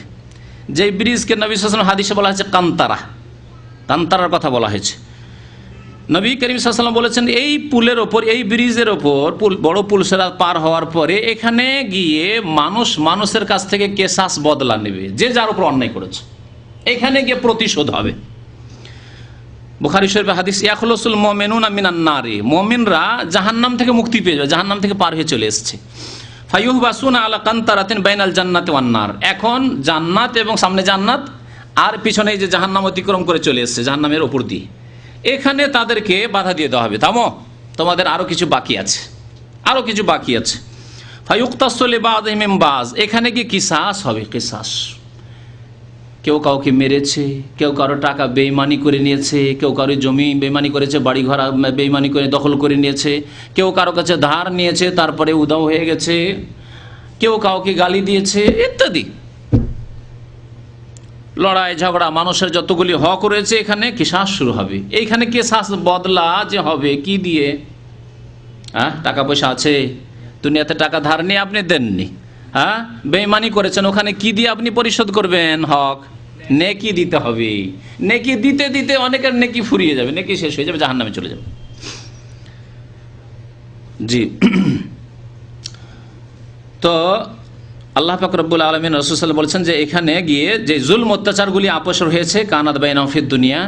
যে ব্রিজকে নবী সাল্লাল্লাহু আলাইহি ওয়াসাল্লাম হাদিসে বলা হয়েছে কান্তারা, কান্তারার কথা বলা হয়েছে। নবী করিম সাল্লাল্লাহু আলাইহি ওয়াসাল্লাম বলেছেন এই পুলের ওপর, এই ব্রিজের ওপর, বড় পুল সেরা পার হওয়ার পরে এখানে গিয়ে মানুষের কাছ থেকে কেসাস বদলা নেবে, যে যার উপর অন্যায় করেছে, এখানে গিয়ে প্রতিশোধ হবে। বুখারী শরীফে হাদিস, ইয়াখলুসুল মুমিনুনা মিনান নারি, মুমিনরা জাহান্নাম থেকে মুক্তি পেয়ে যাবে, জাহান্নাম থেকে পার হয়ে চলে এসেছে। ফায়ুহবাসুনা আলা কান্তারাতিন বাইনাল জান্নাতি ওয়ান নার, এখন জান্নাত এবং সামনে জান্নাত আর পিছনে যে জাহান্নাম অতিক্রম করে চলে এসেছে জাহান্নামের উপর দিয়ে, এখানে তাদেরকে বাধা দিয়ে দেওয়া হবে, থামো, তোমাদের আরো কিছু বাকি আছে, আরো কিছু বাকি আছে। ফায়ুক্তাসু লিবাযিহিম মিন বায, এখানে কি কিসাস হবে, কিসাস। কেউ কাউকে মেরেছে, কেউ কারো টাকা বেইমানি করে নিয়েছে, কেউ কারো জমি বেইমানি করেছে, বাড়ি ঘর বেইমানি করে দখল করে নিয়েছে, কেউ কারো কাছে ধার নিয়েছে তারপরে উধাও হয়ে গেছে, কেউ কাউকে গালি দিয়েছে ইত্যাদি। লড়াই ঝগড়া, মানুষের যতগুলি হক রয়েছে এখানে কিসাস শুরু হবে। এইখানে কিসাস বদলা যে হবে কি দিয়ে? টাকা পয়সা আছে, দুনিয়াতে টাকা ধার নিয়ে আপনি দেননি, বেইমানি করেছেন, ওখানে কি দিয়ে আপনি পরিশোধ করবেন হক? নেকি দিতে হবে। নেকি দিতে দিতে অনেকের নেকি ফুরিয়ে যাবে, নেকি শেষ হয়ে যাবে, জাহান্নামে চলে যাবে। জি, তো আল্লাহ পাক রব্বুল আলামিন রাসূল সাল্লাল্লাহু আলাইহি ওয়াসাল্লাম বলেছেন যে এখানে গিয়ে যে জুলম অত্যাচারগুলি আপোষর হয়েছে কানাত বাইনাহুম ফিদ দুনিয়া,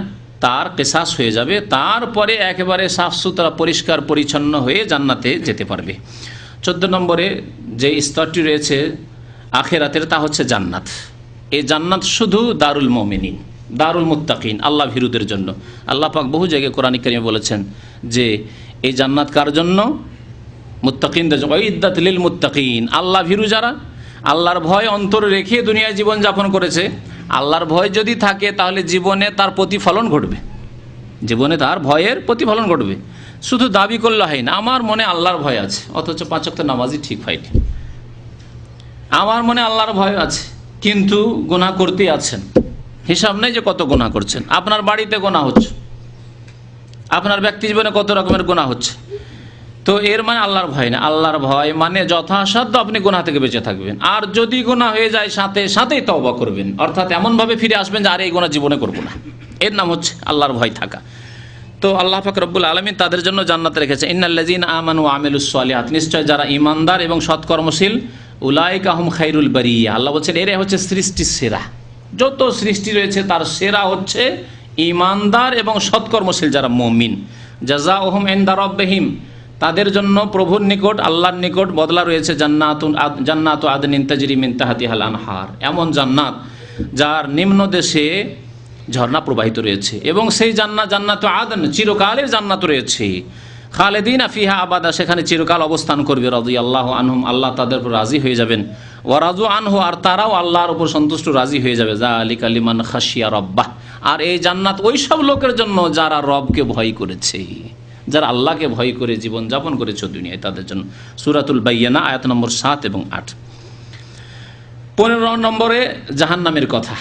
তার কিসাস হয়ে যাবে, তারপরে একেবারে সাফ সুতরা পরিষ্কার পরিচ্ছন্ন হয়ে জান্নাতে যেতে পারবে। 14 নম্বরে যে স্তরটি রয়েছে আখিরাতের, তা হচ্ছে জান্নাত। এই জান্নাত শুধু দারুল মুমিনিন, দারুল মুত্তাকিন, আল্লাহ ভীরুদের জন্য। আল্লাহ পাক বহু জায়গায় কোরআন কারিমে বলেছেন যে এই জান্নাত কার জন্য? মুত্তাকিনদের জন্য। ওয়াইদ্দাত লিল মুত্তাকিন, আল্লাহ ভীরু যারা আল্লাহর ভয় অন্তরে রেখে দুনিয়ায় জীবন যাপন করেছে, আল্লাহর ভয় যদি থাকে তাহলে জীবনে তার প্রতিফলন ঘটবে, জীবনে তার ভয়ের প্রতিফলন ঘটবে। শুধু দাবি করলে হয় না, আমার মনে আল্লাহর ভয় আছে অথচ 5 ওয়াক্ত নামাজই ঠিক হয়নি, আমার মনে আল্লাহর ভয় আছে কিন্তু গুনাহ করতেই আছেন, হিসাব নেই যে কত গুনাহ করছেন। আপনার বাড়িতে গুনাহ হচ্ছে, আপনার ব্যক্তি জীবনে কত রকমের গুনাহ হচ্ছে, তো এর মানে আল্লাহর ভয় না। আল্লাহর ভয় মানে যথাসাধ্য আপনি গুনাহ থেকে বেঁচে থাকবেন, আর যদি গুনাহ হয়ে যায় সাথে সাথেই তওবা করবেন, অর্থাৎ এমনভাবে ফিরে আসবেন যে আর এই গুনাহ জীবনে করবো না। এর নাম হচ্ছে আল্লাহর ভয় থাকা। তো আল্লাহ পাক রব্বুল আলামিন তাদের জন্য জান্নাত রেখেছে। ইন্নাল্লাযীনা আমানু ওয়া আমিলুস সলিহাত, নিশ্চয় যারা ঈমানদার এবং সৎকর্মশীল, উলাইকা হুম খায়রুল বারিয়া, আল্লাহ বলছেন এরাই হচ্ছে সৃষ্টির সেরা। যত সৃষ্টি রয়েছে তার সেরা হচ্ছে ঈমানদার এবং সৎকর্মশীল যারা মুমিন। জাযাউহুম ইনদা রাব্বিহিম, তাদের জন্য প্রভুর নিকট, আল্লাহর নিকট বদলা রয়েছে জান্নাতু আদনিন তাজরি মিন তাহতিহাল আনহার, এমন জান্নাত যার নিম্ন দেশে ঝর্ণা প্রবাহিত রয়েছে, এবং সেই জান্নাতু আদন, চিরকালের জান্নাত রয়েছে। খালেদিনা ফিহা আবাদা, সেখানে চিরকাল অবস্থান করবে। রাদিয়াল্লাহু আনহুম, আল্লাহ তাদের উপর রাজি হয়ে যাবেন। ওয়া রাজু আনহু, আর তারাও আল্লাহর উপর সন্তুষ্ট রাজি হয়ে যাবে। যালিকা লিমান খাশিয়া রাব্বাহ, আর এই জান্নাত ওই সব লোকের জন্য যারা রবকে ভয় করেছে, যারা আল্লাহকে ভয় করে জীবন যাপন করেছে দুনিয়ায়, তাদের জন্য। সূরাতুল বাইয়িনা আয়াত নম্বর 7 এবং 8। 15 নম্বরে জাহান্নামের কথা,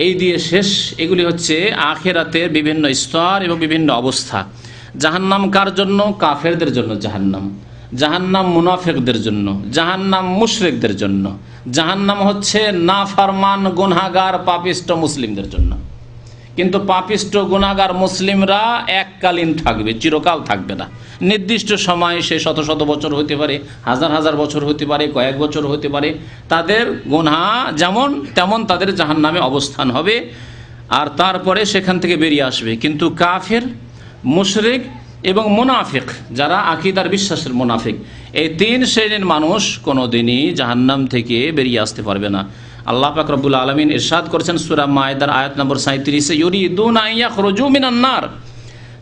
এই দিয়ে শেষ। এগুলি হচ্ছে আখিরাতের বিভিন্ন স্তর এবং বিভিন্ন অবস্থা। জাহান্নাম কার জন্য? কাফেরদের জন্য জাহান্নাম, জাহান্নাম মুনাফিকদের জন্য, জাহান্নাম মুশরিকদের জন্য, জাহান্নাম হচ্ছে নাফরমান গুনাহগার পাপিষ্ট মুসলিমদের জন্য। কিন্তু পাপিষ্ট গুনাহগার মুসলিমরা এককালীন থাকবে, চিরকাল থাকবে না। নির্দিষ্ট সময়, সে শত শত বছর হতে পারে, হাজার হাজার বছর হতে পারে, কয়েক বছর হতে পারে, তাদের গুনাহ যেমন তেমন তাদের জাহান্নামে অবস্থান হবে, আর তারপরে সেখান থেকে বেরিয়ে আসবে। কিন্তু কাফের, মুশরিক এবং মুনাফিক, যারা আকীদার বিশ্বাসের মুনাফিক, এই 3 শ্রেণীর মানুষ কোনোদিনই জাহান্নাম থেকে বেরিয়ে আসতে পারবে না। আল্লাহ পাক রব্বুল আলামিন ইরশাদ করেছেন সূরা মায়েদার আয়াত নম্বর 37-এ, ইউরিদুনা আন ইয়াখরুজু মিনান নার,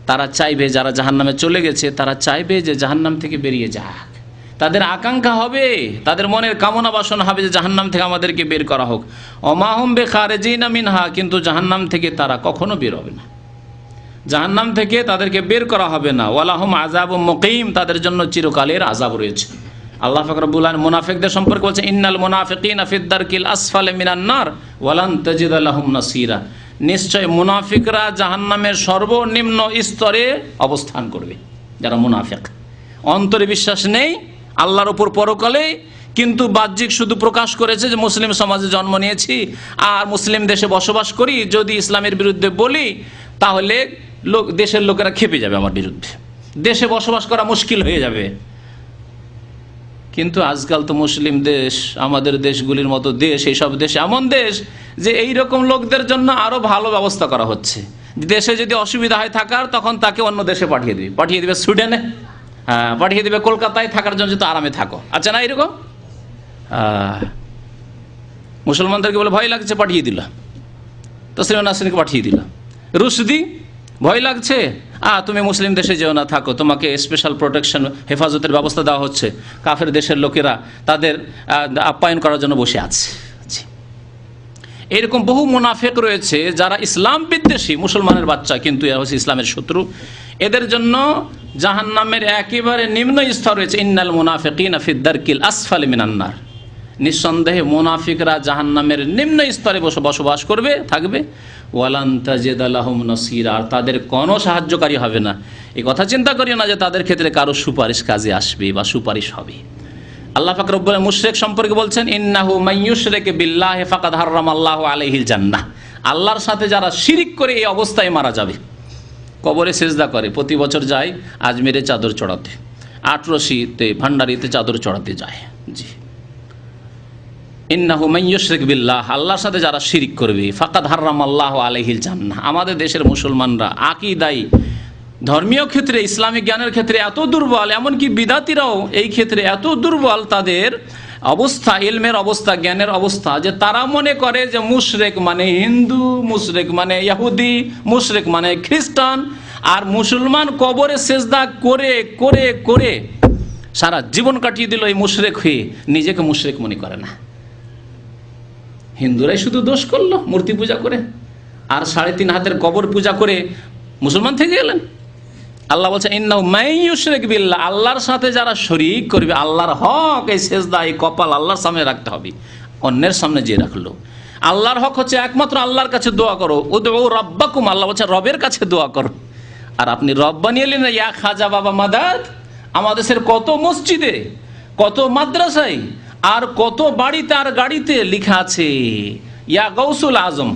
তারা চাইবে, যারা জাহান্নামে চলে গেছে তারা চাইবে যে জাহান্নাম থেকে বেরিয়ে যাক। তাদের আকাঙ্ক্ষা হবে, তাদের মনের কামনা বাসনা হবে যে জাহান্নাম থেকে আমাদেরকে বের করা হোক। ওমা হুম বিখারিজিনা মিনহা, কিন্তু জাহান্নাম থেকে তারা কখনো বের হবে না, জাহান্নাম থেকে তাদেরকে বের করা হবে না। ওয়ালাহুম আযাবুম মুকিম, তাদের জন্য চিরকালের আযাব রয়েছে। আল্লাহ পাক রব্বুল আলামিন মুনাফিকদের সম্পর্কে বলছেন, ইন্নাল মুনাফিকিনা ফিদ দারকিল আসফালি মিনান নার ওয়ালান তাজিদা লাহুম নাসিরা, নিশ্চয় মুনাফিকরা জাহান্নামের সর্বনিম্ন স্তরে অবস্থান করবে। যারা মুনাফিক, অন্তরে বিশ্বাস নেই আল্লাহর উপর পরকালে, কিন্তু বাহ্যিক শুধু প্রকাশ করেছে যে মুসলিম সমাজে জন্ম নিয়েছি আর মুসলিম দেশে বসবাস করি, যদি ইসলামের বিরুদ্ধে বলি তাহলে দেশের লোকেরা খেপে যাবে আমার বিরুদ্ধে, দেশে বসবাস করা মুশকিল হয়ে যাবে। কিন্তু আজকাল তো মুসলিম দেশ, আমাদের দেশগুলির মতো দেশ, এইসব দেশ এমন দেশ যে এই রকম লোকদের জন্য আরো ভালো ব্যবস্থা করা হচ্ছে। দেশে যদি অসুবিধা হয় থাকার, তখন তাকে অন্য দেশে পাঠিয়ে দিবে সুইডেনে, হ্যাঁ পাঠিয়ে দিবে কলকাতায় থাকার জন্য, তো আরামে থাকো। আচ্ছা না এরকম মুসলমানদেরকে বলে ভয় লাগছে, পাঠিয়ে দিল, তসলিমা নাসরিনকে পাঠিয়ে দিল। রুশদি ভয় লাগছে, তুমি মুসলিম দেশে যেও না, থাকো, তোমাকে স্পেশাল প্রোটেকশন, হেফাজতের ব্যবস্থা দেওয়া হচ্ছে। কাফের দেশের লোকেরা তাদের আপ্যায়ন করার জন্য বসে আছে। এরকম বহু মুনাফিক রয়েছে যারা ইসলাম বিদ্বেষী, মুসলমানের বাচ্চা, কিন্তু এরা হচ্ছে ইসলামের শত্রু। এদের জন্য জাহান্নামের একেবারে নিম্ন স্তর রয়েছে, ইন্নাল মুনাফিকিনা ফি দারকিল আসফালি মিনান নার। নিঃসন্দেহে মুনাফিকরা জাহান্নামের নিম্ন স্তরে বসবাস করবে, থাকবে। ওয়ালান তাজিদ লাহুম নাসীরা, আর তাদের কোনো সাহায্যকারী হবে না। এই কথা চিন্তা করিও না যে তাদের ক্ষেত্রে কারো সুপারিশ কাজে আসবে বা সুপারিশ হবে। আল্লাহ পাক রব্বুল আলামিন মুশরিক সম্পর্কে বলছেন, ইন্নাহু মাইয়ুশরিক বিল্লাহি ফাকাদ হারামাল্লাহু আলাইহিল জান্নাহ। আল্লাহর সাথে যারা শিরিক করে এই অবস্থায় মারা যাবে, কবরে সিজদা করে, প্রতি বছর যায় আজমিরে চাদর চড়াতে, আটরশিতে ভান্ডারিতে চাদর চড়াতে যায়। জি, ইন্নাহু মাইয়ুশরিক বিল্লাহ, আল্লাহর সাথে যারা শিরিক করবে, ফাকাদ হারামাল্লাহু আলাইহিল জান্নাহ। আমাদের দেশের মুসলমানরা আকীদায়, ধর্মীয় ক্ষেত্রে, ইসলামিক জ্ঞানের ক্ষেত্রে এত দুর্বল, এমনকি বিদাতিরাও এই ক্ষেত্রে এত দুর্বল তাদের অবস্থা, ইলমের অবস্থা, জ্ঞানের অবস্থা, যে তারা মনে করে যে মুশরিক মানে হিন্দু, মুশরিক মানে ইহুদি, মুশরিক মানে খ্রিস্টান। আর মুসলমান কবরে সেজদা করে করে করে সারা জীবন কাটিয়ে দিল এই মুশরিক হয়ে, নিজেকে মুশরিক মনে করে না। হিন্দুরাই শুধু দোষ করলো মূর্তি পূজা করে, আর 3.5 হাতের কবর পূজা করে মুসলমান থেকে গেলেন। আল্লাহ বলছেন, ইন্নাহু মাইয়ুশরিক বিল্লাহ, আল্লাহর সাথে যারা শরীক করবে, আল্লাহর হক, এই সেজদা, এই কপাল আল্লাহর সামনে রাখতে হবে, অন্যের সামনে যে রাখলো। আল্লাহর হক হচ্ছে একমাত্র আল্লাহর কাছে দোয়া করো, উদউ রাব্বাকুম, আল্লাহ বলছেন রবের কাছে দোয়া করো। আর আপনি রব বানিয়ে নিলেন ইয়া খাজা বাবা মাদাদ। আমাদের দেশের কত মসজিদে, কত মাদ্রাসায়, আর কত বাড়িতে আর গাড়িতে লেখা আছে ইয়া গৌসুল আজম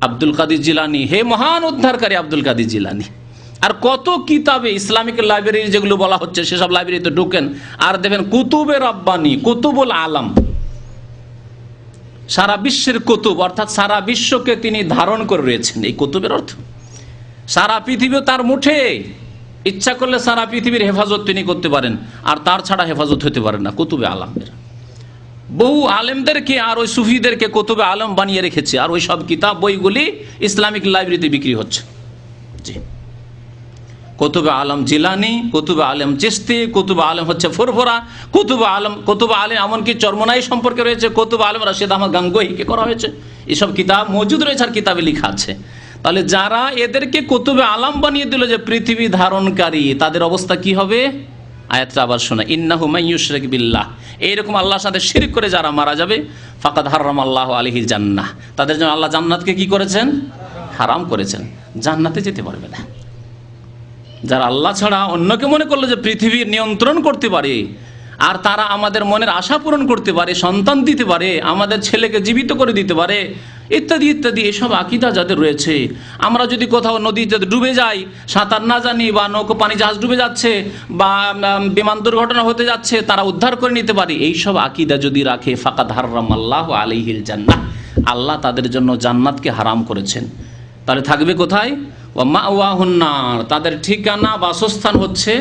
আব্দুল কাদের জিলানী, হে মহান উদ্ধারকারী আব্দুল কাদের জিলানী। আর কত কিতাবে, ইসলামিক লাইব্রেরি যেগুলো বলা হচ্ছে, সেসব লাইব্রেরিতে ঢুকেন আর দেখবেন কুতুবে রব্বানি, কুতুবুল আলম, সারা বিশ্বের কুতুব, অর্থাৎ সারা বিশ্বকে তিনি ধারণ করে রয়েছেন। এই কুতুবের অর্থ সারা পৃথিবী তার মুঠে, ইচ্ছা করলে সারা পৃথিবীর হেফাজত তিনি করতে পারেন, আর তার ছাড়া হেফাজত হতে পারে না। কুতুবে আলমের বহু আলেমদেরকে আর ওই সুফিদেরকে কুতুবে আলম বানিয়ে রেখেছে, আর ওই সব কিতাব বইগুলি ইসলামিক লাইব্রেরিতে বিক্রি হচ্ছে। জি, কুতুবে আলম জিলানি, কুতুবে আলম চিশতি, কুতুবে আলম হচ্ছে ফুরফুরা, কুতুবে আলম এমনকি চরমনাই সম্পর্কে রয়েছে, কুতুবে আলম রাশিদ আহমদ গাঙ্গুহিকে করা হয়েছে। এসব কিতাব মজুদ রয়েছে আর কিতাবে লেখা আছে। তাহলে যারা এদেরকে কুতুবে আলম বানিয়ে দিল যে পৃথিবী ধারণকারী, তাদের অবস্থা কি হবে? আয়াতটা আবার শোনা, ইন্নাহু মাইয়ুশরিক বিল্লাহ, এইরকম আল্লাহর সাথে শিরক করে যারা মারা যাবে, ফাকাদ হারামাল্লাহু আলাইহিল জান্নাহ, তাদের জন্য আল্লাহ জান্নাতকে কি করেছেন? হারাম করেছেন, জান্নাতে যেতে পারবে না। যারা আল্লাহ ছাড়া অন্যকে মনে করলো যে পৃথিবীর নিয়ন্ত্রণ করতে পারে, আর তারা আমাদের মনের আশা পূরণ করতে পারে, সন্তান দিতে পারে, আমাদের ছেলেকে জীবিত করে দিতে পারে, ইত্যাদি ইত্যাদি, এসব আকীদা যাদের রয়েছে, আমরা যদি কোথাও নদীতে ডুবে যাই, সাঁতার না জানি, বা নৌকো পানি জাহাজ ডুবে যাচ্ছে, বা বিমান দুর্ঘটনা হতে যাচ্ছে, তারা উদ্ধার করে নিতে পারে, এইসব আকীদা যদি রাখে, ফাকাদ হারামাল্লাহু আলাইহিল জান্নাহ, আল্লাহ তাদের জন্য জান্নাতকে হারাম করেছেন। তাহলে থাকবে কোথায়? ওয়া মাওয়াহুন নার, তাদের ঠিকানা, বাসস্থান হচ্ছে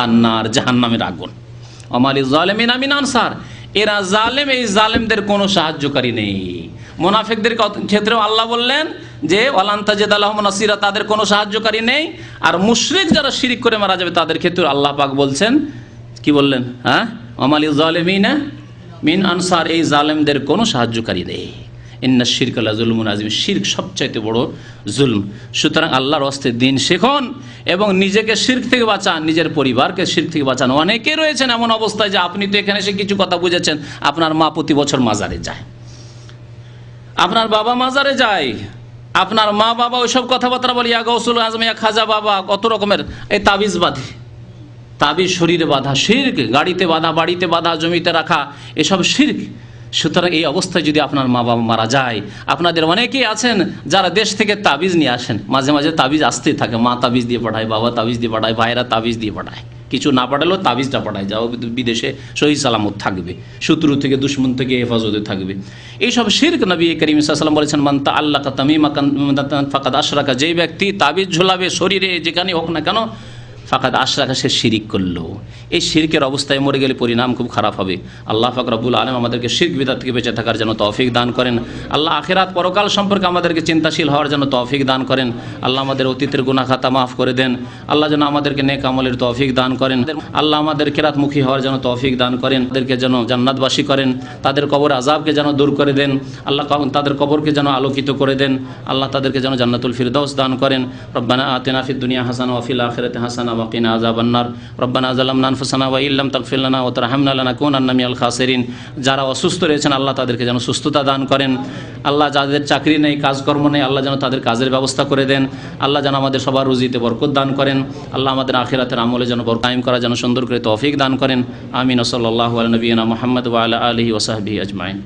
আন্নার, জাহান্নামের আগুন। ওয়ামালিজ জালিমিনা মিন আনসার, এরা জালেম, এই জালেমদের কোনো সাহায্যকারী নেই। মুনাফিকদের ক্ষেত্রেও আল্লাহ বললেন যে ওয়ালান তাজিদ লাহুম নাসীরা, তাদের কোনো সাহায্যকারী নেই। আর মুশরিক যারা শিরিক করে মারা যাবে, তাদের ক্ষেত্রে আল্লাহ পাক বলছেন, কি বললেন? হ্যাঁ, ওয়ামালিজ জালিমিনা মিন আনসার, এই জালেমদের কোনো সাহায্যকারী নেই। ইন্না শিরকা লাযুলমুন আযীম, শিরক সবচাইতে বড় জুলম। সুতরাং আল্লাহর হস্তে দিন শিখুন এবং নিজেকে শিরক থেকে বাঁচান, নিজের পরিবারকে শিরক থেকে বাঁচান। অনেকে রয়েছেন এমন অবস্থায় যে আপনি তো এখানে এসে কিছু কথা বুঝেছেন, আপনার মা প্রতি বছর মাজারে যায়, আপনার বাবা মাজারে যায়, আপনার মা বাবা ওইসব কথাবার্তা বলে, ইয়া গৌসুল আজম, ইয়া খাজা বাবা, কত রকমের এই তাবিজ বাঁধে, তাবিজ শরীরে বাঁধা শিরক, গাড়িতে বাঁধা, বাড়িতে বাঁধা, জমিতে রাখা, এসব শিরক। সুতরাং এই অবস্থায় যদি আপনার মা বাবা মারা যায়, আপনাদের অনেকেই আছেন যারা দেশ থেকে তাবিজ নিয়ে আসেন, মাঝে মাঝে তাবিজ আসতেই থাকে, মা তাবিজ দিয়ে পাঠায়, বাবা তাবিজ দিয়ে পাঠায়, ভাইরা তাবিজ দিয়ে পাঠায়, কিছু না পাঠালেও তাবিজটা পাঠায়, যাও বিদেশে সহি সালামত থাকবে, শত্রু থেকে দুশ্মন থেকে হেফাজতে থাকবে। এইসব শিরক নবী করিম সাল্লাল্লাহু আলাইহি ওয়াসাল্লাম বলেছেন, মান তাআল্লাকা তামিমাতান ফাকাদ আশরাকা, যেই ব্যক্তি তাবিজ ঝোলাবে শরীরে যেখানে হোক না কেন, ফাকাদ আশরাকা, সে শিরিক করলো। এই শিরকের অবস্থায় মরে গেলে পরিণাম খুব খারাপ হবে। আল্লাহ পাক রব্বুল আলামিন আমাদেরকে শিরক বিদআত থেকে বেঁচে থাকার জন্য তৌফিক দান করেন। আল্লাহ আখিরাত পরকাল সম্পর্কে আমাদেরকে চিন্তাশীল হওয়ার জন্য তৌফিক দান করেন। আল্লাহ আমাদের অতীতের গুনাহ খাতা মাফ করে দেন। আল্লাহ যেন আমাদেরকে নেক আমলের তৌফিক দান করেন। আল্লাহ আমাদের কিরাতমুখী হওয়ার জন্য তৌফিক দান করেন। তাদেরকে যেন জান্নাতবাসী করেন, তাদের কবর আযাবকে যেন দূর করে দেন। আল্লাহ তাদের কবরকে যেন আলোকিত করে দেন। আল্লাহ তাদেরকে যেন জান্নাতুল ফিরদাউস দান করেন। রব্বানা আতিনা ফিদ দুনিয়া হাসানা ওয়া ফিল আখিরাতি হাসানা ওয়া কিনা আযাবান নার। রব্বানা যালামনা আনফুসানা ওয়া ইল্লাম তাগফির লানা ওয়া তারহামনা লানাকুনান্না মিনাল খাসিরিন। যারা অসুস্থ রয়েছেন আল্লাহ তাদেরকে যেন সুস্থতা দান করেন। আল্লাহ যাদের চাকরি নেই, কাজকর্ম নেই, আল্লাহ যেন তাদের কাজের ব্যবস্থা করে দেন। আল্লাহ যেন আমাদের সবার রুজিতে বরকত দান করেন। আল্লাহ আমাদের আখিরাতের আমলে যেন কায়েম করা যেন সুন্দর করে তৌফিক দান করেন। আমিন। সাল্লাল্লাহু আলা নবিয়িনা মুহাম্মদ ওয়া আলা আলিহি ওয়া সাহবিহি আজমাইন।